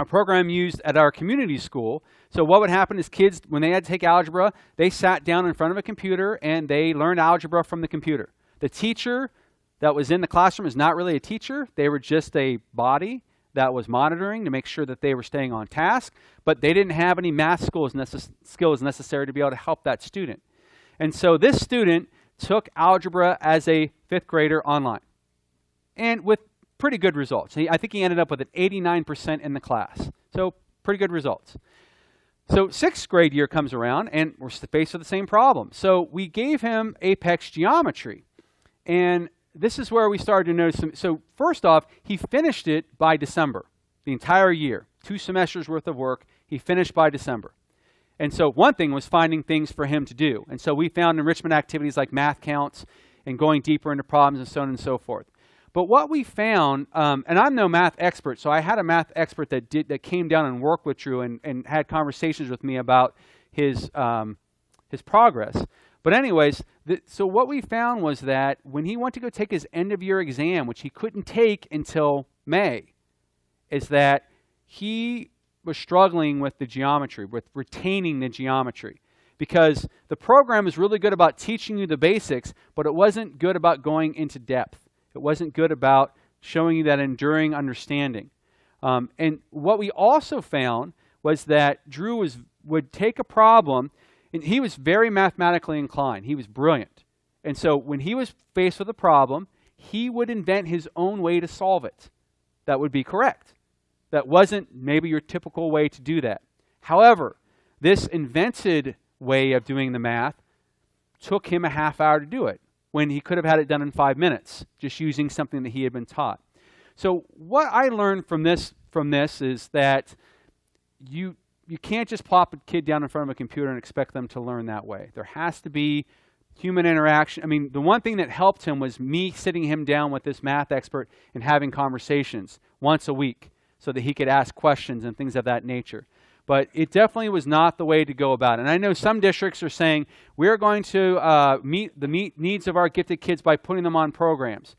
program used at our community school. So what would happen is kids, when they had to take algebra, they sat down in front of a computer and they learned algebra from the computer. The teacher that was in the classroom is not really a teacher. They were just a body that was monitoring to make sure that they were staying on task, but they didn't have any math skills necessary to be able to help that student. And so this student took algebra as a 5th grader online, and with pretty good results. I think he ended up with an 89% in the class. So pretty good results. So 6th grade year comes around, and we're faced with the same problem. So we gave him Apex Geometry, and this is where we started to notice some. So first off, he finished it by December, the entire year, 2 semesters worth of work. He finished by December. And so one thing was finding things for him to do. And so we found enrichment activities like math counts and going deeper into problems and so on and so forth. But what we found, and I'm no math expert, so I had a math expert that came down and worked with Drew and had conversations with me about his progress. But anyways, so what we found was that when he went to go take his end-of-year exam, which he couldn't take until May, is that he was struggling with the geometry, with retaining the geometry. Because the program is really good about teaching you the basics, but it wasn't good about going into depth. It wasn't good about showing you that enduring understanding. And what we also found was that Drew would take a problem, and he was very mathematically inclined. He was brilliant. And so when he was faced with a problem, he would invent his own way to solve it. That would be correct. That wasn't maybe your typical way to do that. However, this invented way of doing the math took him a half hour to do it, when he could have had it done in 5 minutes, just using something that he had been taught. So what I learned from this is that you can't just plop a kid down in front of a computer and expect them to learn that way. There has to be human interaction. I mean, the one thing that helped him was me sitting him down with this math expert and having conversations once a week so that he could ask questions and things of that nature. But it definitely was not the way to go about it. And I know some districts are saying, we're going to meet the needs of our gifted kids by putting them on programs.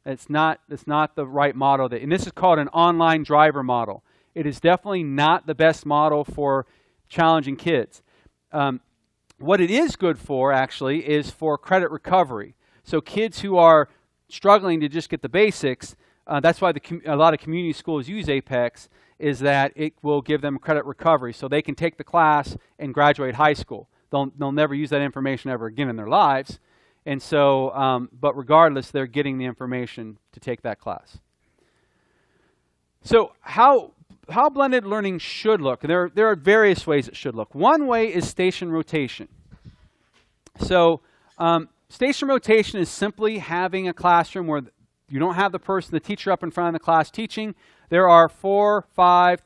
It's not the right model. And this is called an online driver model. It is definitely not the best model for challenging kids. What it is good for, actually, is for credit recovery. So kids who are struggling to just get the basics, that's why a lot of community schools use Apex, is that it will give them credit recovery so they can take the class and graduate high school. They'll never use that information ever again in their lives. And so, but regardless, they're getting the information to take that class. So how blended learning should look. There are various ways it should look. One way is station rotation. So station rotation is simply having a classroom where you don't have the teacher up in front of the class teaching. There are 4 or 5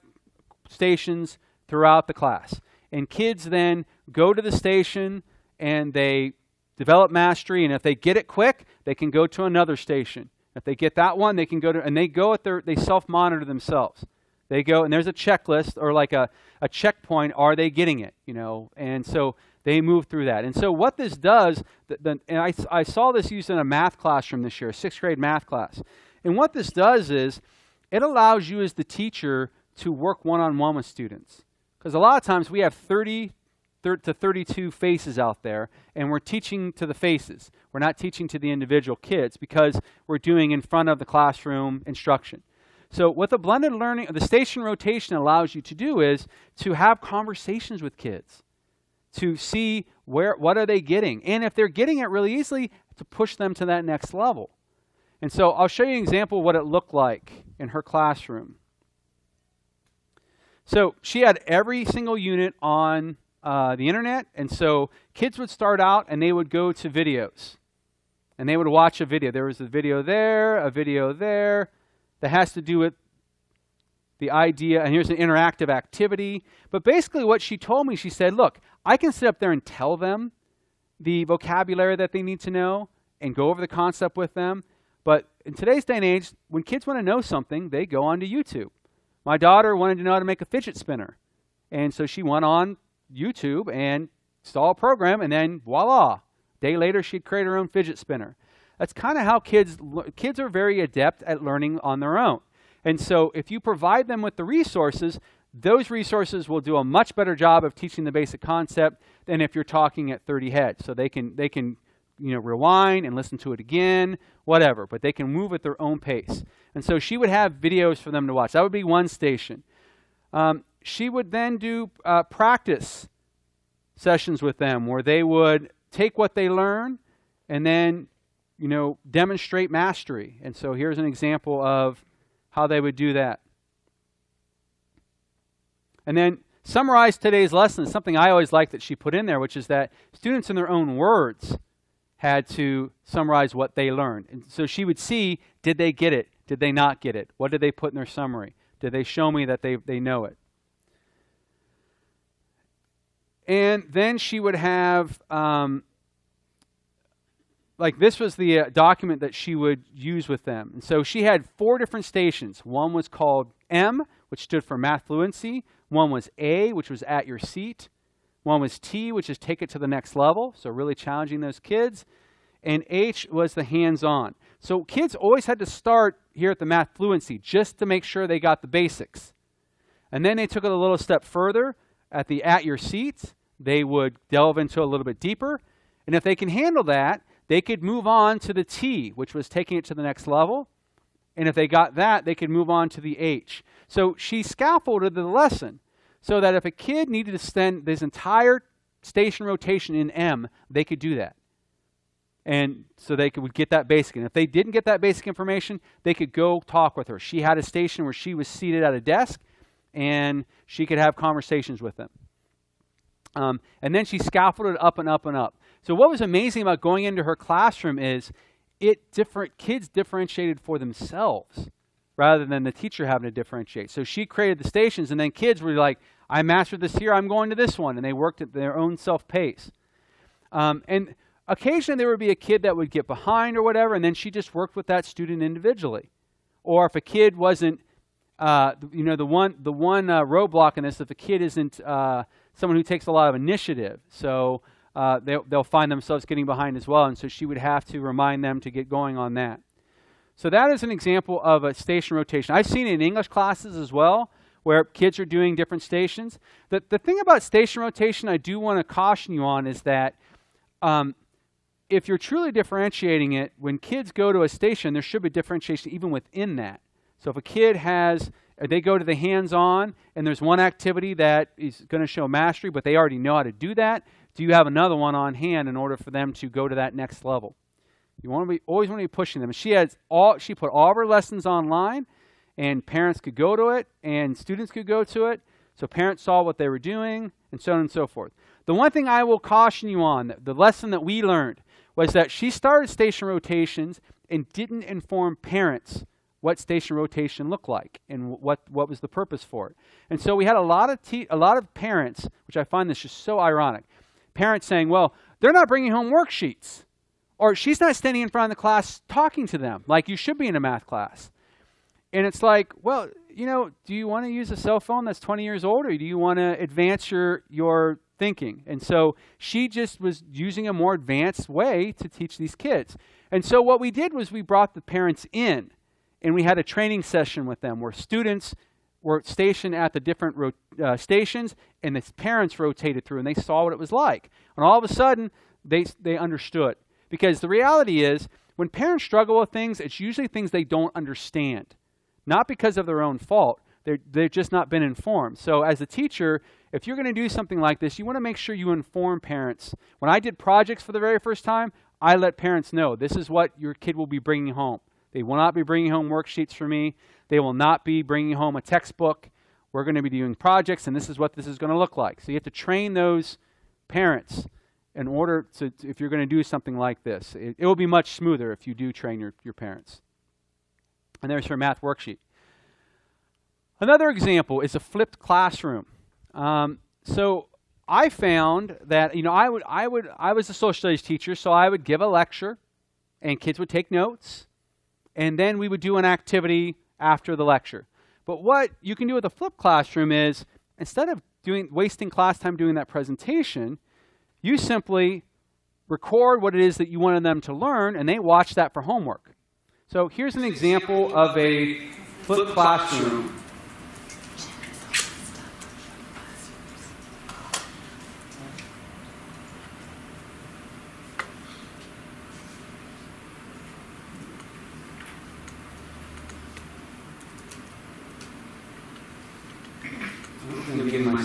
stations throughout the class. And kids then go to the station and they develop mastery. And if they get it quick, they can go to another station. If they get that one, they can go to, and they self-monitor themselves. They go, and there's a checklist or like a checkpoint. Are they getting it? And so they move through that. And so what this does, and I saw this used in a math classroom this year, a 6th grade math class. And what this does is it allows you as the teacher to work one-on-one with students. Because a lot of times we have 30 to 32 faces out there, and we're teaching to the faces. We're not teaching to the individual kids because we're doing in front of the classroom instruction. So what the blended learning, the station rotation allows you to do is to have conversations with kids, to see what are they getting, and if they're getting it really easily, to push them to that next level. And so I'll show you an example of what it looked like in her classroom. So she had every single unit on the internet, and so kids would start out and they would go to videos, and they would watch a video. There was a video there that has to do with the idea, and here's an interactive activity. But basically what she told me, she said, look, I can sit up there and tell them the vocabulary that they need to know and go over the concept with them. But in today's day and age, when kids want to know something, they go onto YouTube. My daughter wanted to know how to make a fidget spinner. And so she went on YouTube and installed a program, and then voila, a day later she'd create her own fidget spinner. That's kind of how kids are very adept at learning on their own. And so if you provide them with the resources, those resources will do a much better job of teaching the basic concept than if you're talking at 30 heads. So they can rewind and listen to it again, whatever, but they can move at their own pace. And so she would have videos for them to watch. That would be one station. She would then do practice sessions with them where they would take what they learn and then, demonstrate mastery. And so here's an example of how they would do that. And then summarize today's lesson is something I always like that she put in there, which is that students in their own words had to summarize what they learned. And so she would see, did they get it? Did they not get it? What did they put in their summary? Did they show me that they know it? And then she would have, this was the document that she would use with them. And so she had 4 different stations. One was called M, which stood for math fluency. One was A, which was at your seat. One was T, which is take it to the next level, so really challenging those kids. And H was the hands-on. So kids always had to start here at the math fluency just to make sure they got the basics. And then they took it a little step further. At the at your seat, they would delve into a little bit deeper. And if they can handle that, they could move on to the T, which was taking it to the next level. And if they got that, they could move on to the H. So she scaffolded the lesson so that if a kid needed to spend this entire station rotation in M, they could do that. And so they would get that basic. And if they didn't get that basic information, they could go talk with her. She had a station where she was seated at a desk, and she could have conversations with them. And then she scaffolded up and up and up. So what was amazing about going into her classroom is kids differentiated for themselves rather than the teacher having to differentiate. So she created the stations, and then kids were like, I mastered this here, I'm going to this one. And they worked at their own self-pace. And occasionally there would be a kid that would get behind or whatever, and then she just worked with that student individually. Or if a kid wasn't, the one roadblock in this, if a kid isn't someone who takes a lot of initiative, so they'll find themselves getting behind as well, and so she would have to remind them to get going on that. So that is an example of a station rotation. I've seen it in English classes as well, where kids are doing different stations. The thing about station rotation I do want to caution you on is that if you're truly differentiating it, when kids go to a station, there should be differentiation even within that. So if a kid they go to the hands-on, and there's one activity that is going to show mastery, but they already know how to do that, do you have another one on hand in order for them to go to that next level? You always want to be pushing them. She put all of her lessons online, and parents could go to it, and students could go to it, so parents saw what they were doing, and so on and so forth. The one thing I will caution you on, the lesson that we learned, was that she started station rotations and didn't inform parents what station rotation looked like and what was the purpose for it. And so we had a lot of parents, which I find this just so ironic, parents saying, well, they're not bringing home worksheets, or she's not standing in front of the class talking to them like you should be in a math class. And it's like, well, do you want to use a cell phone that's 20 years old, or do you want to advance your thinking? And so she just was using a more advanced way to teach these kids. And so what we did was we brought the parents in, and we had a training session with them where students were stationed at the different stations, and the parents rotated through, and they saw what it was like. And all of a sudden, they understood. Because the reality is, when parents struggle with things, it's usually things they don't understand. Not because of their own fault. They've just not been informed. So as a teacher, if you're going to do something like this, you want to make sure you inform parents. When I did projects for the very first time, I let parents know, this is what your kid will be bringing home. They will not be bringing home worksheets for me. They will not be bringing home a textbook. We're going to be doing projects, and this is what this is going to look like. So you have to train those parents in order to, if you're going to do something like this. It will be much smoother if you do train your parents. And there's her math worksheet. Another example is a flipped classroom. So I found that I was a social studies teacher, so I would give a lecture, and kids would take notes, and then we would do an activity after the lecture. But what you can do with a flipped classroom is, instead of wasting class time doing that presentation, you simply record what it is that you wanted them to learn, and they watch that for homework. So here's an example of a flipped classroom.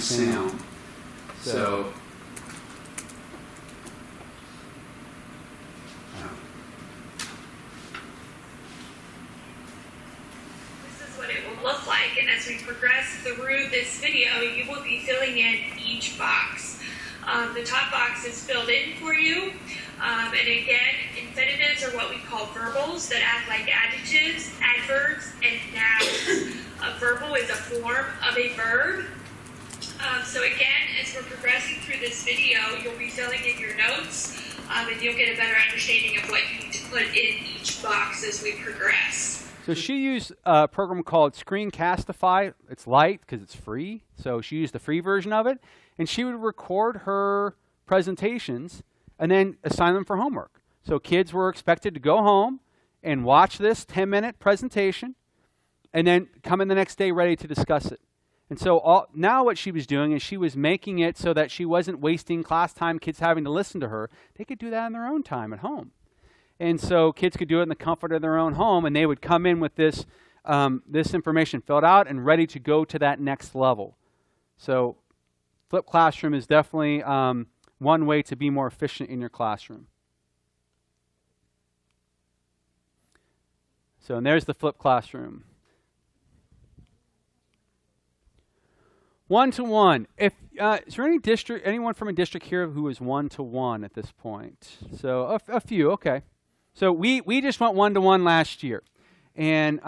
sound. So This is what it will look like, and as we progress through this video, you will be filling in each box. The top box is filled in for you, and again, infinitives are what we call verbals that act like adjectives, adverbs, and nouns. A verbal is a form of a verb. So again, as we're progressing through this video, you'll be filling in your notes, and you'll get a better understanding of what you need to put in each box as we progress. So she used a program called Screencastify. It's light because it's free. So she used the free version of it. And she would record her presentations and then assign them for homework. So kids were expected to go home and watch this 10-minute presentation and then come in the next day ready to discuss it. And so now what she was doing is she was making it so that she wasn't wasting class time, kids having to listen to her. They could do that in their own time at home. And so kids could do it in the comfort of their own home, and they would come in with this, this information filled out and ready to go to that next level. So flipped classroom is definitely one way to be more efficient in your classroom. So and there's the flipped classroom. One-to-one. If is there anyone from a district here who is one-to-one at this point? So a few, okay. So we just went one-to-one last year. And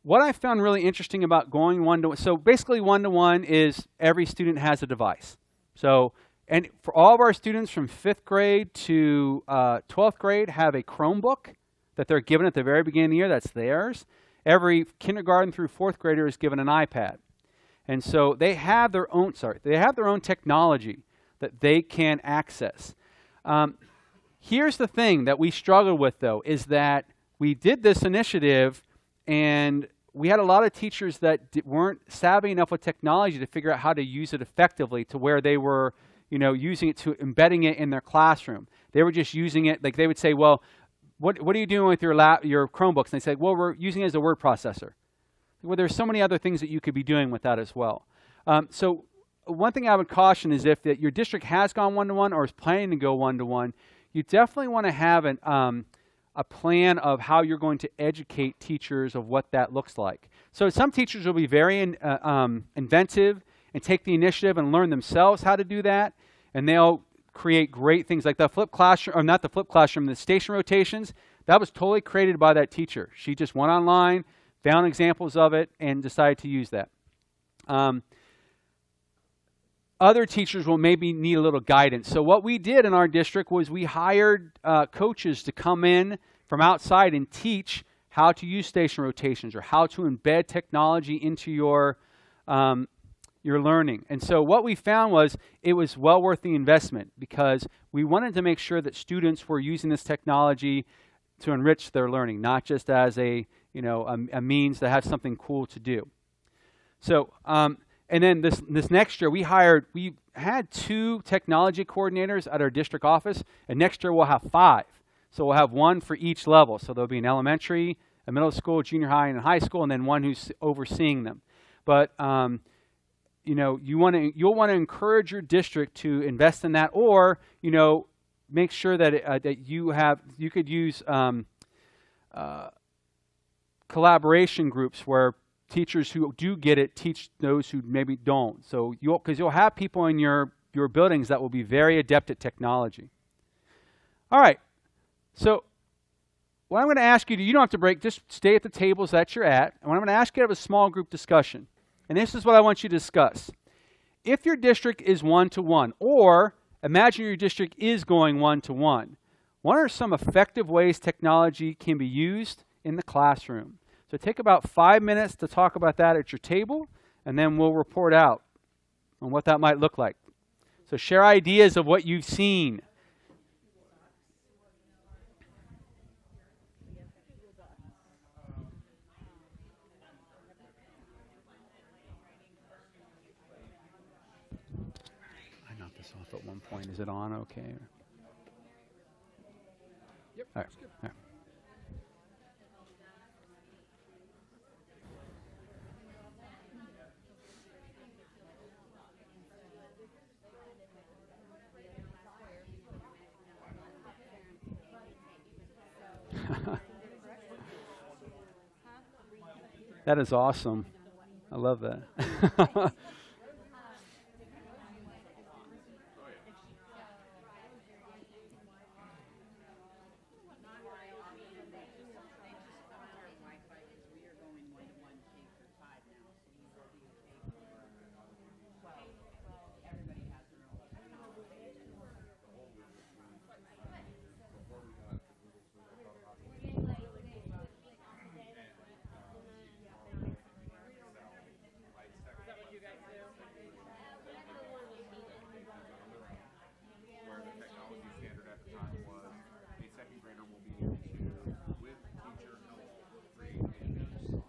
what I found really interesting about going one-to-one, so basically one-to-one is every student has a device. So, and for all of our students from 5th grade to 12th grade have a Chromebook that they're given at the very beginning of the year, that's theirs. Every kindergarten through 4th grader is given an iPad. And so they have their own, they have their own technology that they can access. Here's the thing that we struggled with, though, is that we did this initiative and we had a lot of teachers that weren't savvy enough with technology to figure out how to use it effectively to where they were, using it to embedding it in their classroom. They were just using it, like they would say, well, what are you doing with your Chromebooks? And they said, well, we're using it as a word processor. Well, there's so many other things that you could be doing with that as well. So one thing I would caution is if your district has gone one-to-one or is planning to go one-to-one, you definitely want to have a plan of how you're going to educate teachers of what that looks like. So some teachers will be very inventive and take the initiative and learn themselves how to do that, and they'll create great things like the flipped classroom, or not the flipped classroom, the station rotations. That was totally created by that teacher. She just went online, found examples of it, and decided to use that. Other teachers will maybe need a little guidance. So what we did in our district was we hired coaches to come in from outside and teach how to use station rotations or how to embed technology into your learning. And so what we found was it was well worth the investment because we wanted to make sure that students were using this technology to enrich their learning, not just as a means to have something cool to do. So, and then this next year we had 2 technology coordinators at our district office, and next year we'll have 5. So we'll have 1 for each level. So there'll be an elementary, a middle school, junior high, and a high school, and then 1 who's overseeing them. But you'll want to encourage your district to invest in that, or make sure that that you could use collaboration groups where teachers who do get it teach those who maybe don't. So because you'll have people in your buildings that will be very adept at technology. All right. So what I'm going to ask you to, you don't have to break, just stay at the tables that you're at. And what I'm going to ask you to have a small group discussion. And this is what I want you to discuss. If your district is one-to-one, or imagine your district is going one-to-one, what are some effective ways technology can be used in the classroom? So take about 5 minutes to talk about that at your table, and then we'll report out on what that might look like. So share ideas of what you've seen. I knocked this off at one point. Is it on okay? Yep. All right. All right. That is awesome. I love that. Where the technology standard at the time was a second grader will be able to, with teacher help, create videos.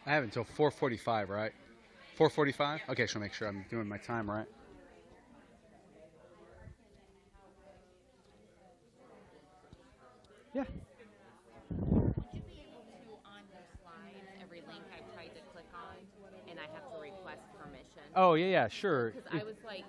I have until 4:45, right? 4:45? Okay, so make sure I'm doing my time right. Yeah. Would you be able to, on those slides, every link I've tried to click on, and I have to request permission? Oh, yeah, sure. Because I was like,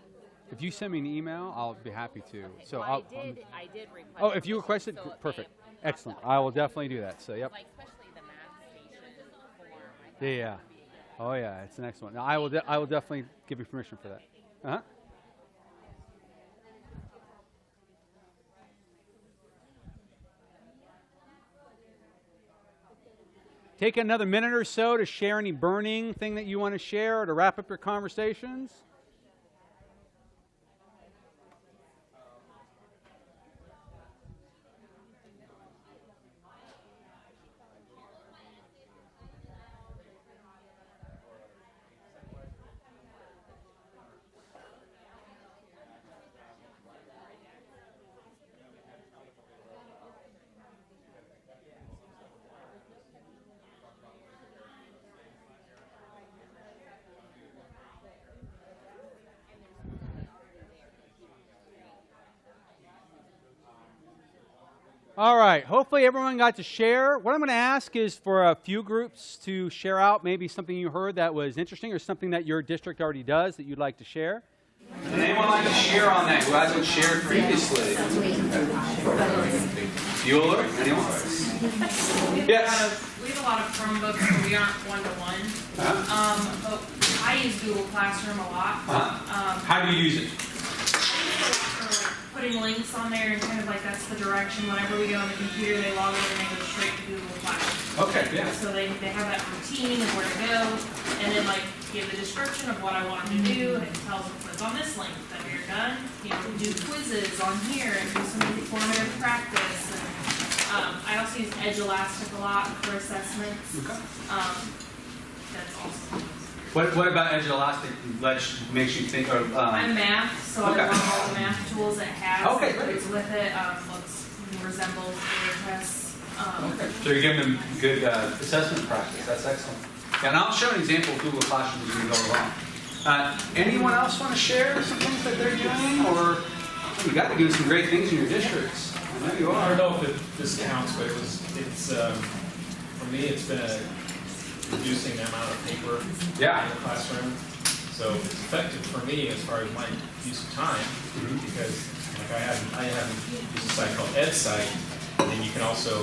If you send me an email, I'll be happy to. okay, So well, I'll, I did request oh, if you permission, requested, so if perfect. they- Excellent. I will definitely do that. So, yep. Like, especially the math station form. I thought Yeah, that yeah. would be good. Oh, yeah, it's an excellent. Now, I will definitely give you permission for that. Uh-huh. Take another minute or so to share any burning thing that you want to share or to wrap up your conversations. All right. Hopefully everyone got to share. What I'm going to ask is for a few groups to share out maybe something you heard that was interesting or something that your district already does that you'd like to share. Would anyone like to share on that who hasn't shared previously? Bueller? Anyone? Yes. We have a lot of Chromebooks, but we aren't one-to-one. But I use Google Classroom a lot. How do you use it? For putting links on there and kind of like that's the direction. Whenever we go on the computer, they log in and they go straight to Google Classroom. Okay, yeah. So they have that routine of where to go, and then like give the description of what I want them to do, and it tells them click on this link. Then you're done. You know, do quizzes on here and do some formative practice. And I also use Edge Elastic a lot for assessments. Okay. That's awesome. What about Edge Elastic makes you think of? I'm math, so Okay. I love all the math tools it has. Okay, great. It's with it. Resembles data tests. Okay. So you're giving them good assessment practice. That's excellent. Yeah, and I'll show an example of Google Classroom as we go along. Anyone else want to share some things that they're doing, or you got to do some great things in your districts? I know you I are. don't know if this counts, but it's for me, it's been reducing the amount of paper Yeah. in the classroom. So it's effective for me as far as my use of time, because like I have used a site called EdSite, and then you can also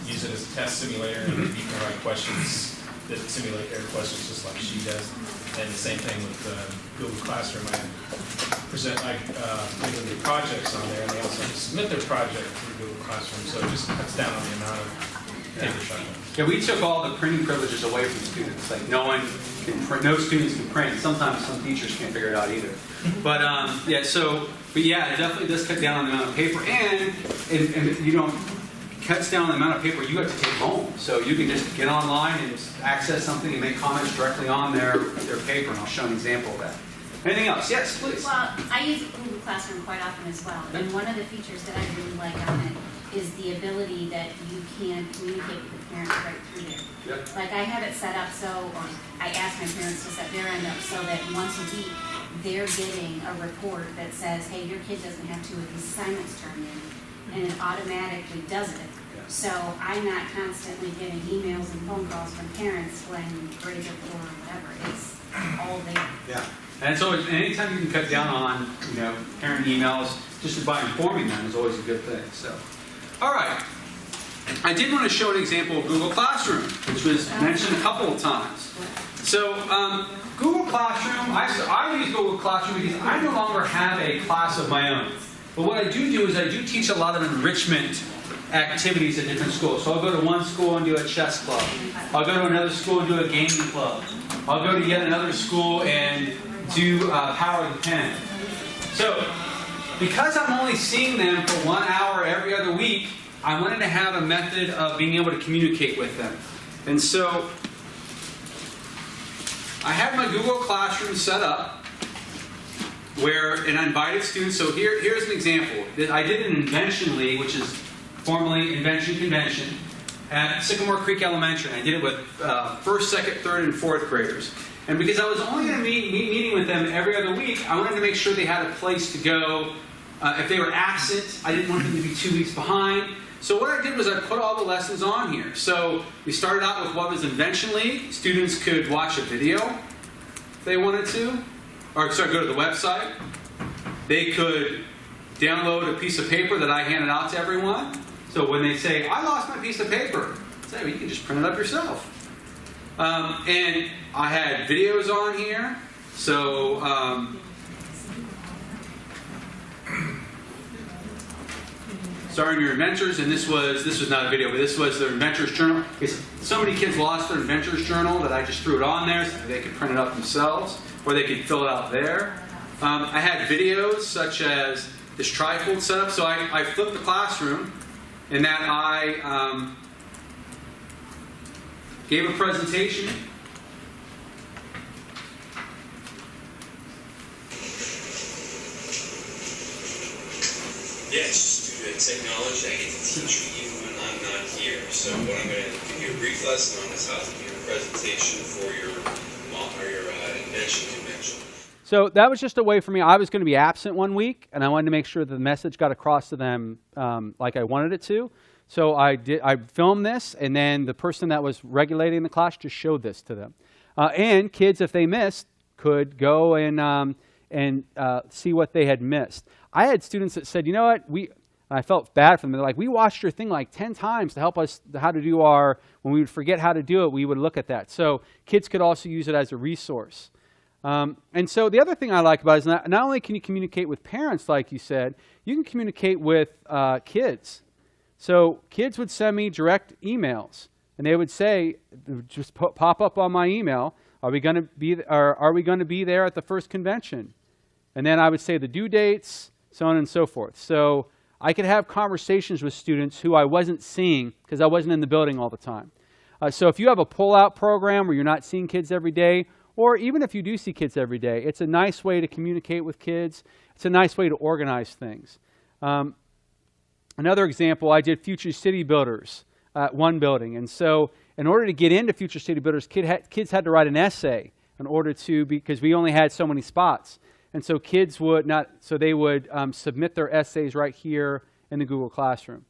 use it as a test simulator, and you can write questions that simulate their questions just like she does. And the same thing with Google Classroom. I give them the projects on there, and they also submit their project through Google Classroom, so it just cuts down on the amount of paper shot. Yeah, we took all the printing privileges away from students. Like no one can print, no students can print. Sometimes some teachers can't figure it out either. But yeah, but yeah, it definitely does cut down on the amount of paper, and you know, cuts down on the amount of paper you have to take home. So you can just get online and access something and make comments directly on their paper, and I'll show an example of that. Anything else? Yes, please. Well, I use Google Classroom quite often as well, and one of the features that I really like on it is the ability that you can communicate with the parents right through there. Yep. Like I have it set up so, or I ask my parents to set their end up so that once a week they're getting a report that says, hey, your kid doesn't have 2 of these assignments turned in, and it automatically does it. So I'm not constantly getting emails and phone calls from parents when grades are poor or whatever. It's all there. Yeah. And so anytime you can cut down on, you know, parent emails, just by informing them is always a good thing. So, all right. I did want to show an example of Google Classroom, which was mentioned a couple of times. So, Google Classroom, I use Google Classroom because I no longer have a class of my own. But what I do is I do teach a lot of enrichment activities at different schools. So I'll go to one school and do a chess club. I'll go to another school and do a gaming club. I'll go to yet another school and do Power of the Pen. So, because I'm only seeing them for 1 hour every other week, I wanted to have a method of being able to communicate with them. And so, I had my Google Classroom set up and I invited students. So here's an example. I did an Invention League, which is formerly Invention Convention, at Sycamore Creek Elementary. And I did it with 1st, 2nd, 3rd, and 4th graders. And because I was only going to be meeting with them every other week, I wanted to make sure they had a place to go. If they were absent, I didn't want them to be 2 weeks behind. So what I did was I put all the lessons on here. So we started out with what was Invention League. Students could watch a video if they wanted to. Or go to the website. They could download a piece of paper that I handed out to everyone. So when they say, I lost my piece of paper, say, well, you can just print it up yourself. And I had videos on here. So starting your inventors, and this was not a video, but this was their inventors journal. So many kids lost their inventors journal that I just threw it on there so that they could print it up themselves, or they could fill it out there. I had videos such as this trifold setup. So I flipped the classroom in that I gave a presentation. Yeah, it's just due to technology, I get to teach you even when I'm not here. So what I'm going to give you a brief lesson on is how to do a presentation for your invention convention. So that was just a way for me. I was going to be absent 1 week, and I wanted to make sure that the message got across to them like I wanted it to. So I filmed this, and then the person that was regulating the class just showed this to them. And kids, if they missed, could go and see what they had missed. I had students that said, you know what, I felt bad for them. They're like, we watched your thing like 10 times to help us how to do when we would forget how to do it, we would look at that. So kids could also use it as a resource. And so the other thing I like about it is not only can you communicate with parents, like you said, you can communicate with kids. So kids would send me direct emails, and they would say, just pop up on my email, are we going to be there at the first convention? And then I would say the due dates, so on and so forth. So I could have conversations with students who I wasn't seeing because I wasn't in the building all the time. So if you have a pull-out program where you're not seeing kids every day, or even if you do see kids every day, it's a nice way to communicate with kids. It's a nice way to organize things. Another example, I did Future City Builders at one building. And so in order to get into Future City Builders, kids had to write an essay in order to, because we only had so many spots. And so kids would submit their essays right here in the Google Classroom.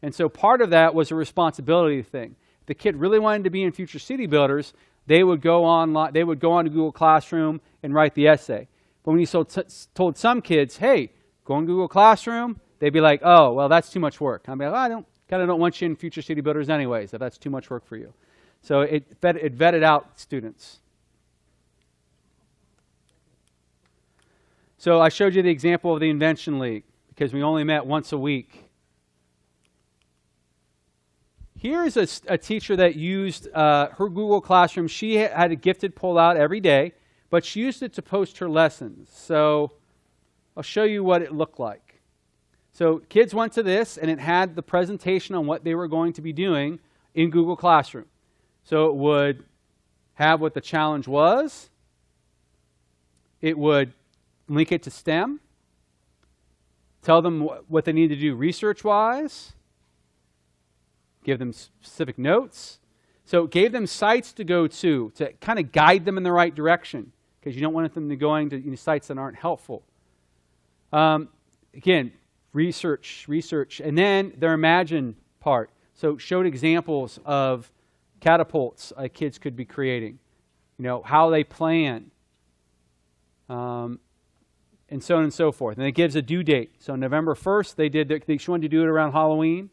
And so part of that was a responsibility thing. If the kid really wanted to be in Future City Builders, they would go online. They would go on to Google Classroom and write the essay. But when you told some kids, "Hey, go on Google Classroom," they'd be like, "Oh, well, that's too much work." I'd be like, "I don't want you in Future City Builders anyways, if that's too much work for you." So it vetted out students. So I showed you the example of the Invention League because we only met once a week. Here's a teacher that used her Google Classroom. She had a gifted pull out every day, but she used it to post her lessons. So I'll show you what it looked like. So kids went to this, and it had the presentation on what they were going to be doing in Google Classroom. So it would have what the challenge was. It would link it to STEM. Tell them what they need to do research-wise. Give them specific notes. So it gave them sites to go to kind of guide them in the right direction, because you don't want them to going to sites that aren't helpful. Again, research, and then their imagine part. So it showed examples of catapults kids could be creating, how they plan, and so on and so forth. And it gives a due date. So November 1st, they wanted to do it around Halloween.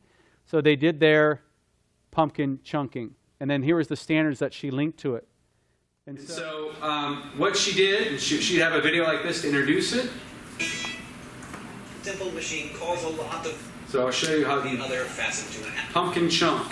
So they did their pumpkin chunking. And then here was the standards that she linked to it. And so what she did, she'd have a video like this to introduce it. Simple machine calls a lot of So I'll show you how the other facets to an pumpkin chunk.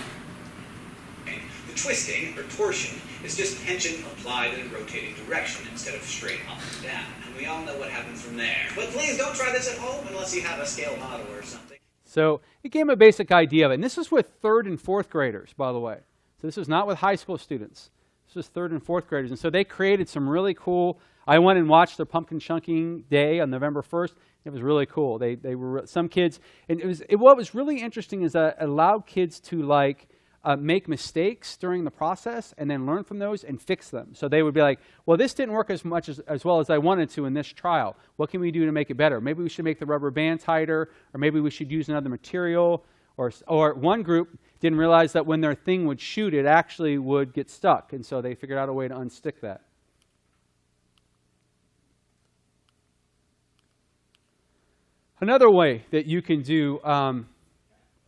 The twisting or torsion is just tension applied in a rotating direction instead of straight up and down. And we all know what happens from there. But please don't try this at home unless you have a scale model or something. So it gave them a basic idea of it. And this was with 3rd and 4th graders, by the way. So this was not with high school students. This was 3rd and 4th graders. And so they created some really cool, I went and watched their pumpkin chunking day on November 1st. It was really cool. They were, some kids, and what was really interesting is that it allowed kids to make mistakes during the process and then learn from those and fix them. So they would be like, well, this didn't work as well as I wanted to in this trial. What can we do to make it better? Maybe we should make the rubber band tighter, or maybe we should use another material. Or one group didn't realize that when their thing would shoot, it actually would get stuck. And so they figured out a way to unstick that. Another way that you can do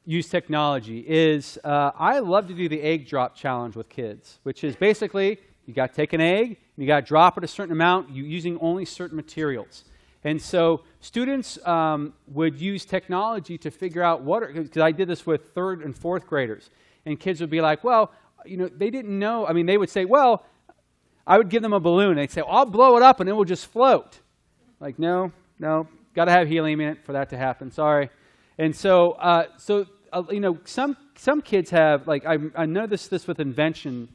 use technology is I love to do the egg drop challenge with kids, which is basically you got to take an egg and you got to drop it a certain amount using only certain materials. And so students would use technology to figure out because I did this with 3rd and 4th graders, and kids would be like, well, they didn't know. I mean, they would say, well, I would give them a balloon. They'd say, well, I'll blow it up and it will just float. Like, no. Got to have helium in it for that to happen. Sorry. And so, some kids have, I noticed this with Invention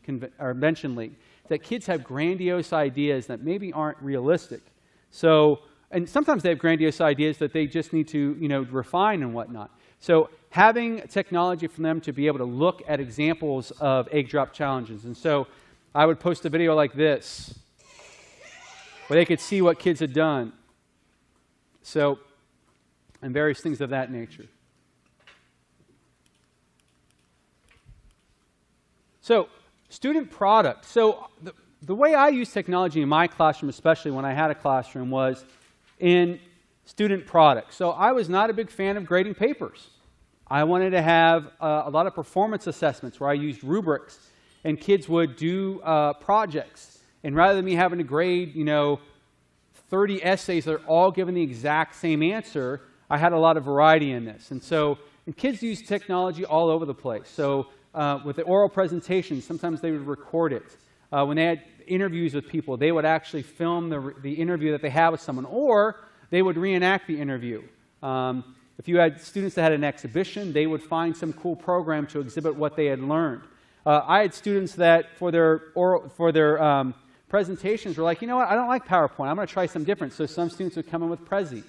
League, that kids have grandiose ideas that maybe aren't realistic. So, and sometimes they have grandiose ideas that they just need to, refine and whatnot. So having technology for them to be able to look at examples of egg drop challenges. And so I would post a video like this where they could see what kids had done. So, and various things of that nature. So, student product. So, the way I use technology in my classroom, especially when I had a classroom, was in student product. So, I was not a big fan of grading papers. I wanted to have a lot of performance assessments where I used rubrics, and kids would do projects. And rather than me having to grade, 30 essays that are all given the exact same answer, I had a lot of variety in this. And so, kids use technology all over the place. So with the oral presentations, sometimes they would record it. When they had interviews with people, they would actually film the interview that they had with someone, or they would reenact the interview. If you had students that had an exhibition, they would find some cool program to exhibit what they had learned. I had students that for their presentations were like, you know what, I don't like PowerPoint. I'm going to try something different. So some students would come in with Prezi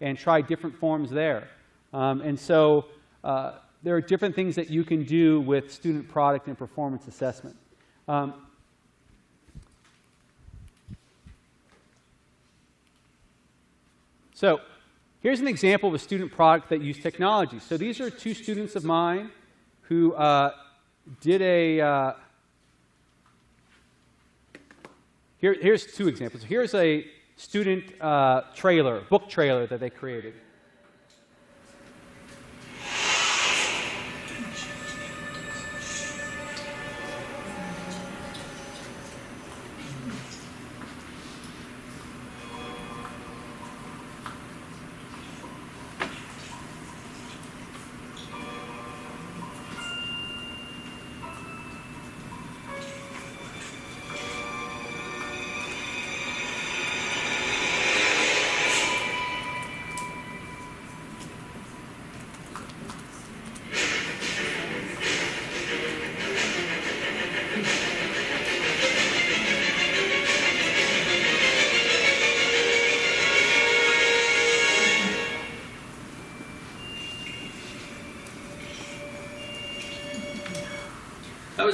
and try different forms there. And so there are different things that you can do with student product and performance assessment. So here's an example of a student product that used technology. So these are 2 students of mine who did a... Here's 2 examples. Here's a student book trailer that they created.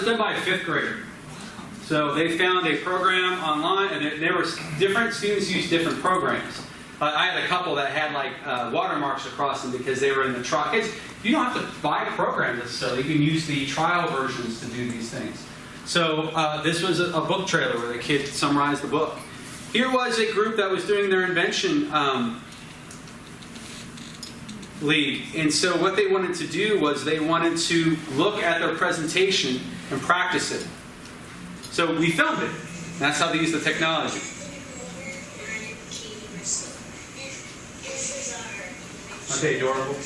done by a 5th grader. So they found a program online, and there were different students used different programs. I had a couple that had like watermarks across them because they were in the trial. You don't have to buy a program necessarily. You can use the trial versions to do these things. So this was a book trailer where the kid summarized the book. Here was a group that was doing their invention lead. And so what they wanted to do was they wanted to look at their presentation and practice it. So we filmed it. That's how they use the technology. Aren't they adorable?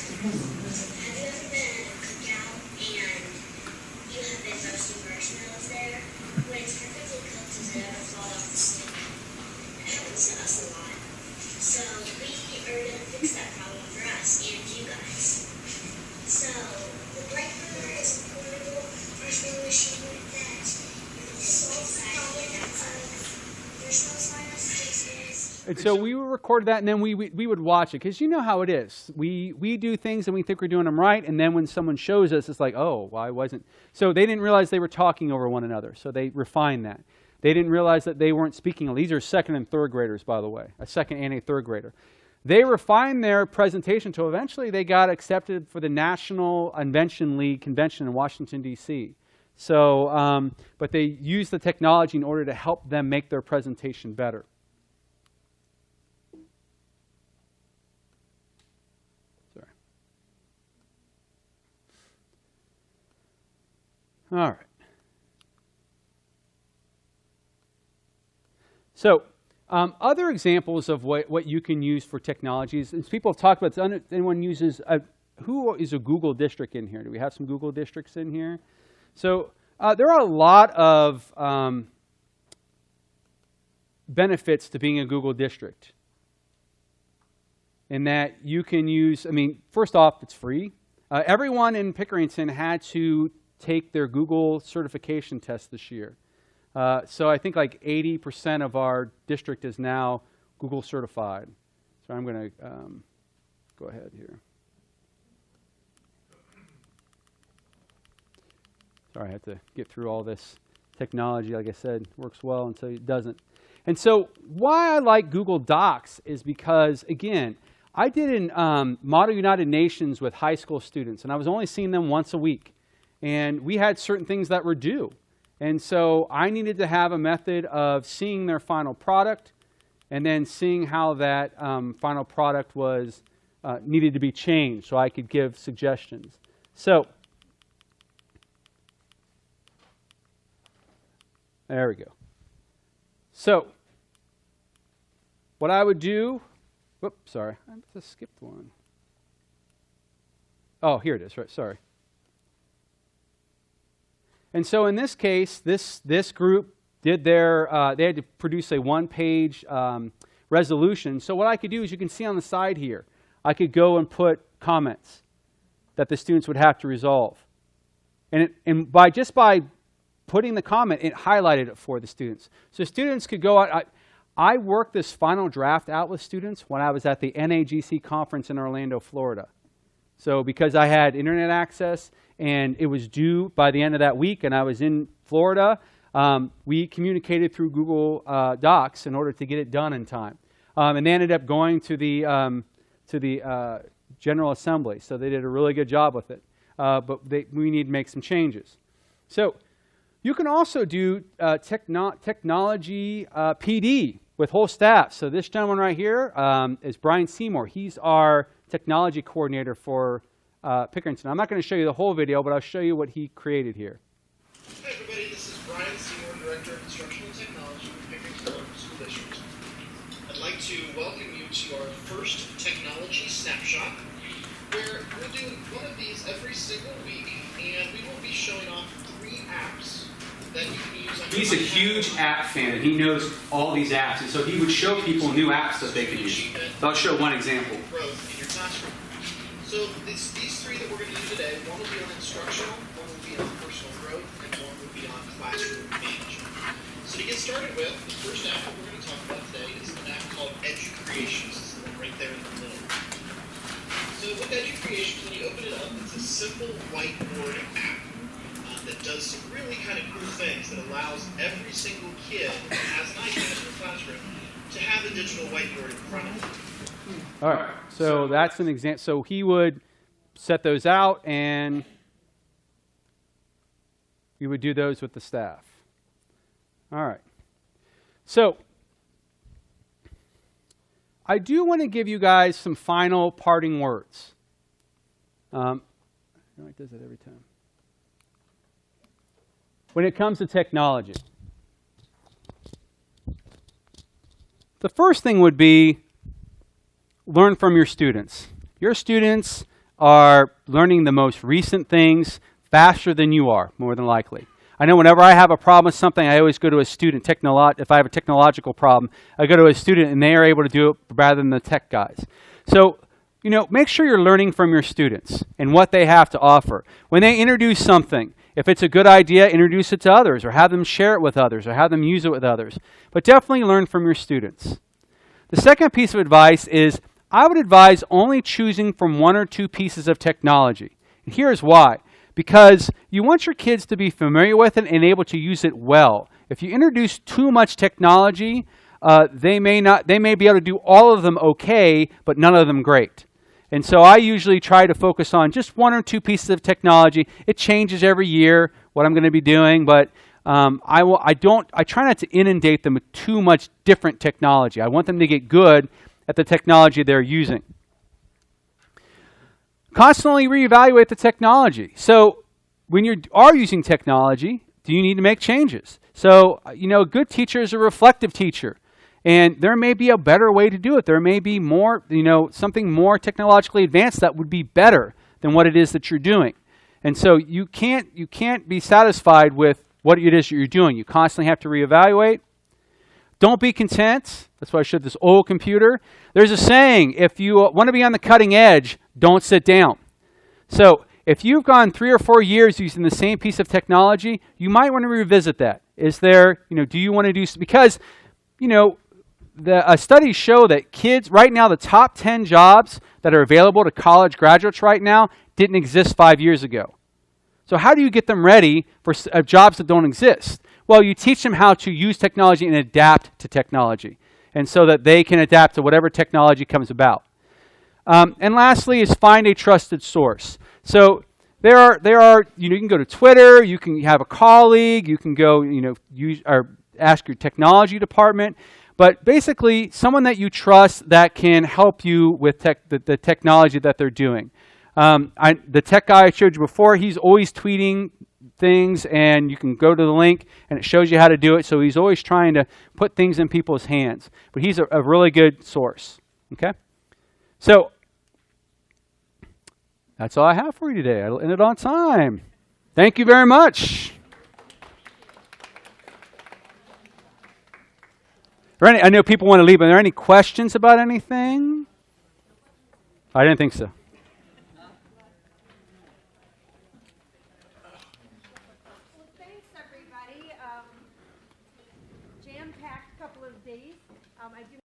And so we would record that, and then we would watch it, because you know how it is. We do things and we think we're doing them right, and then when someone shows us, it's like, oh, well, I wasn't. So they didn't realize they were talking over one another, so they refined that. They didn't realize that they weren't speaking. These are 2nd and 3rd graders, by the way, a 2nd and a 3rd grader. They refined their presentation until eventually they got accepted for the National Invention League convention in Washington, D.C. So, but they used the technology in order to help them make their presentation better. All right. So other examples of what you can use for technologies, as people have talked about, anyone uses, who is a Google district in here? Do we have some Google districts in here? So there are a lot of benefits to being a Google district, in that you can use, I mean, first off, it's free. Everyone in Pickerington had to take their Google certification test this year. So I think like 80% of our district is now Google certified. So I'm going to go ahead here. Sorry, I had to get through all this technology. Like I said, works well until it doesn't. And so why I like Google Docs is because, again, I did in Model United Nations with high school students, and I was only seeing them once a week. And we had certain things that were due. And so I needed to have a method of seeing their final product and then seeing how that final product was needed to be changed so I could give suggestions. So there we go. So what I would do, whoops, sorry, I just skipped one. Oh, here it is, right, sorry. And so in this case, this group did their, they had to produce a one-page resolution. So what I could do is, you can see on the side here, I could go and put comments that the students would have to resolve. And by putting the comment, it highlighted it for the students. So students could go out. I worked this final draft out with students when I was at the NAGC conference in Orlando, Florida. So because I had internet access and it was due by the end of that week and I was in Florida, we communicated through Google Docs in order to get it done in time. And they ended up going to the General Assembly. So they did a really good job with it. But we need to make some changes. So you can also do technology PD with whole staff. So this gentleman right here is Brian Seymour. He's our technology coordinator for Pickerington. I'm not going to show you the whole video, but I'll show you what he created here. Hi everybody, this is Brian Seymour, Director of Instructional Technology with Pickerington Local School District. I'd like to welcome you to our first Technology Snapshot, where we'll do one of these every single week, and we will be showing off 3 apps that you can use on your He's a huge app fan, and he knows all these apps, and so he would show people new apps that they could use. So I'll show one example. Growth in your classroom. So these 3 that we're going to do today, one will be on instructional, one will be on personal growth, and one will be on classroom management. So to get started with, the first app that we're going to talk about today is an app called EduCreations. This is the one right there in the middle. So with EduCreations, when you open it up, it's a simple whiteboard app that does some really kind of cool things that allows every single kid who has an iPad in the classroom to have the digital whiteboard in front of them. All right, so that's an example. So he would set those out, and we would do those with the staff. All right. So I do want to give you guys some final parting words. It does that every time. When it comes to technology, the first thing would be learn from your students. Your students are learning the most recent things faster than you are, more than likely. I know whenever I have a problem with something, I always go to a student. If I have a technological problem, I go to a student, and they are able to do it rather than the tech guys. So, make sure you're learning from your students and what they have to offer. When they introduce something, if it's a good idea, introduce it to others, or have them share it with others, or have them use it with others. But definitely learn from your students. The second piece of advice is I would advise only choosing from 1 or 2 pieces of technology. And here's why. Because you want your kids to be familiar with it and able to use it well. If you introduce too much technology, they may be able to do all of them okay, but none of them great. And so I usually try to focus on just 1 or 2 pieces of technology. It changes every year what I'm going to be doing, but I try not to inundate them with too much different technology. I want them to get good at the technology they're using. Constantly reevaluate the technology. So when you are using technology, do you need to make changes? So, a good teacher is a reflective teacher. And there may be a better way to do it. There may be more, something more technologically advanced that would be better than what it is that you're doing. And so you can't be satisfied with what it is you're doing. You constantly have to reevaluate. Don't be content. That's why I showed this old computer. There's a saying, if you want to be on the cutting edge, don't sit down. So if you've gone 3 or 4 years using the same piece of technology, you might want to revisit that. Is there, do you want to do, because, studies show that kids, right now, the top 10 jobs that are available to college graduates right now didn't exist 5 years ago. So how do you get them ready for jobs that don't exist? Well, you teach them how to use technology and adapt to technology, and so that they can adapt to whatever technology comes about. And lastly is find a trusted source. So there are you can go to Twitter, you can have a colleague, you can go use or ask your technology department. But basically, someone that you trust that can help you with the technology that they're doing. The tech guy I showed you before, he's always tweeting things, and you can go to the link, and it shows you how to do it. So he's always trying to put things in people's hands. But he's a really good source. Okay? So that's all I have for you today. I'll end it on time. Thank you very much. I know people want to leave. Are there any questions about anything? I didn't think so. Well, thanks, everybody. Jam-packed couple of days. I do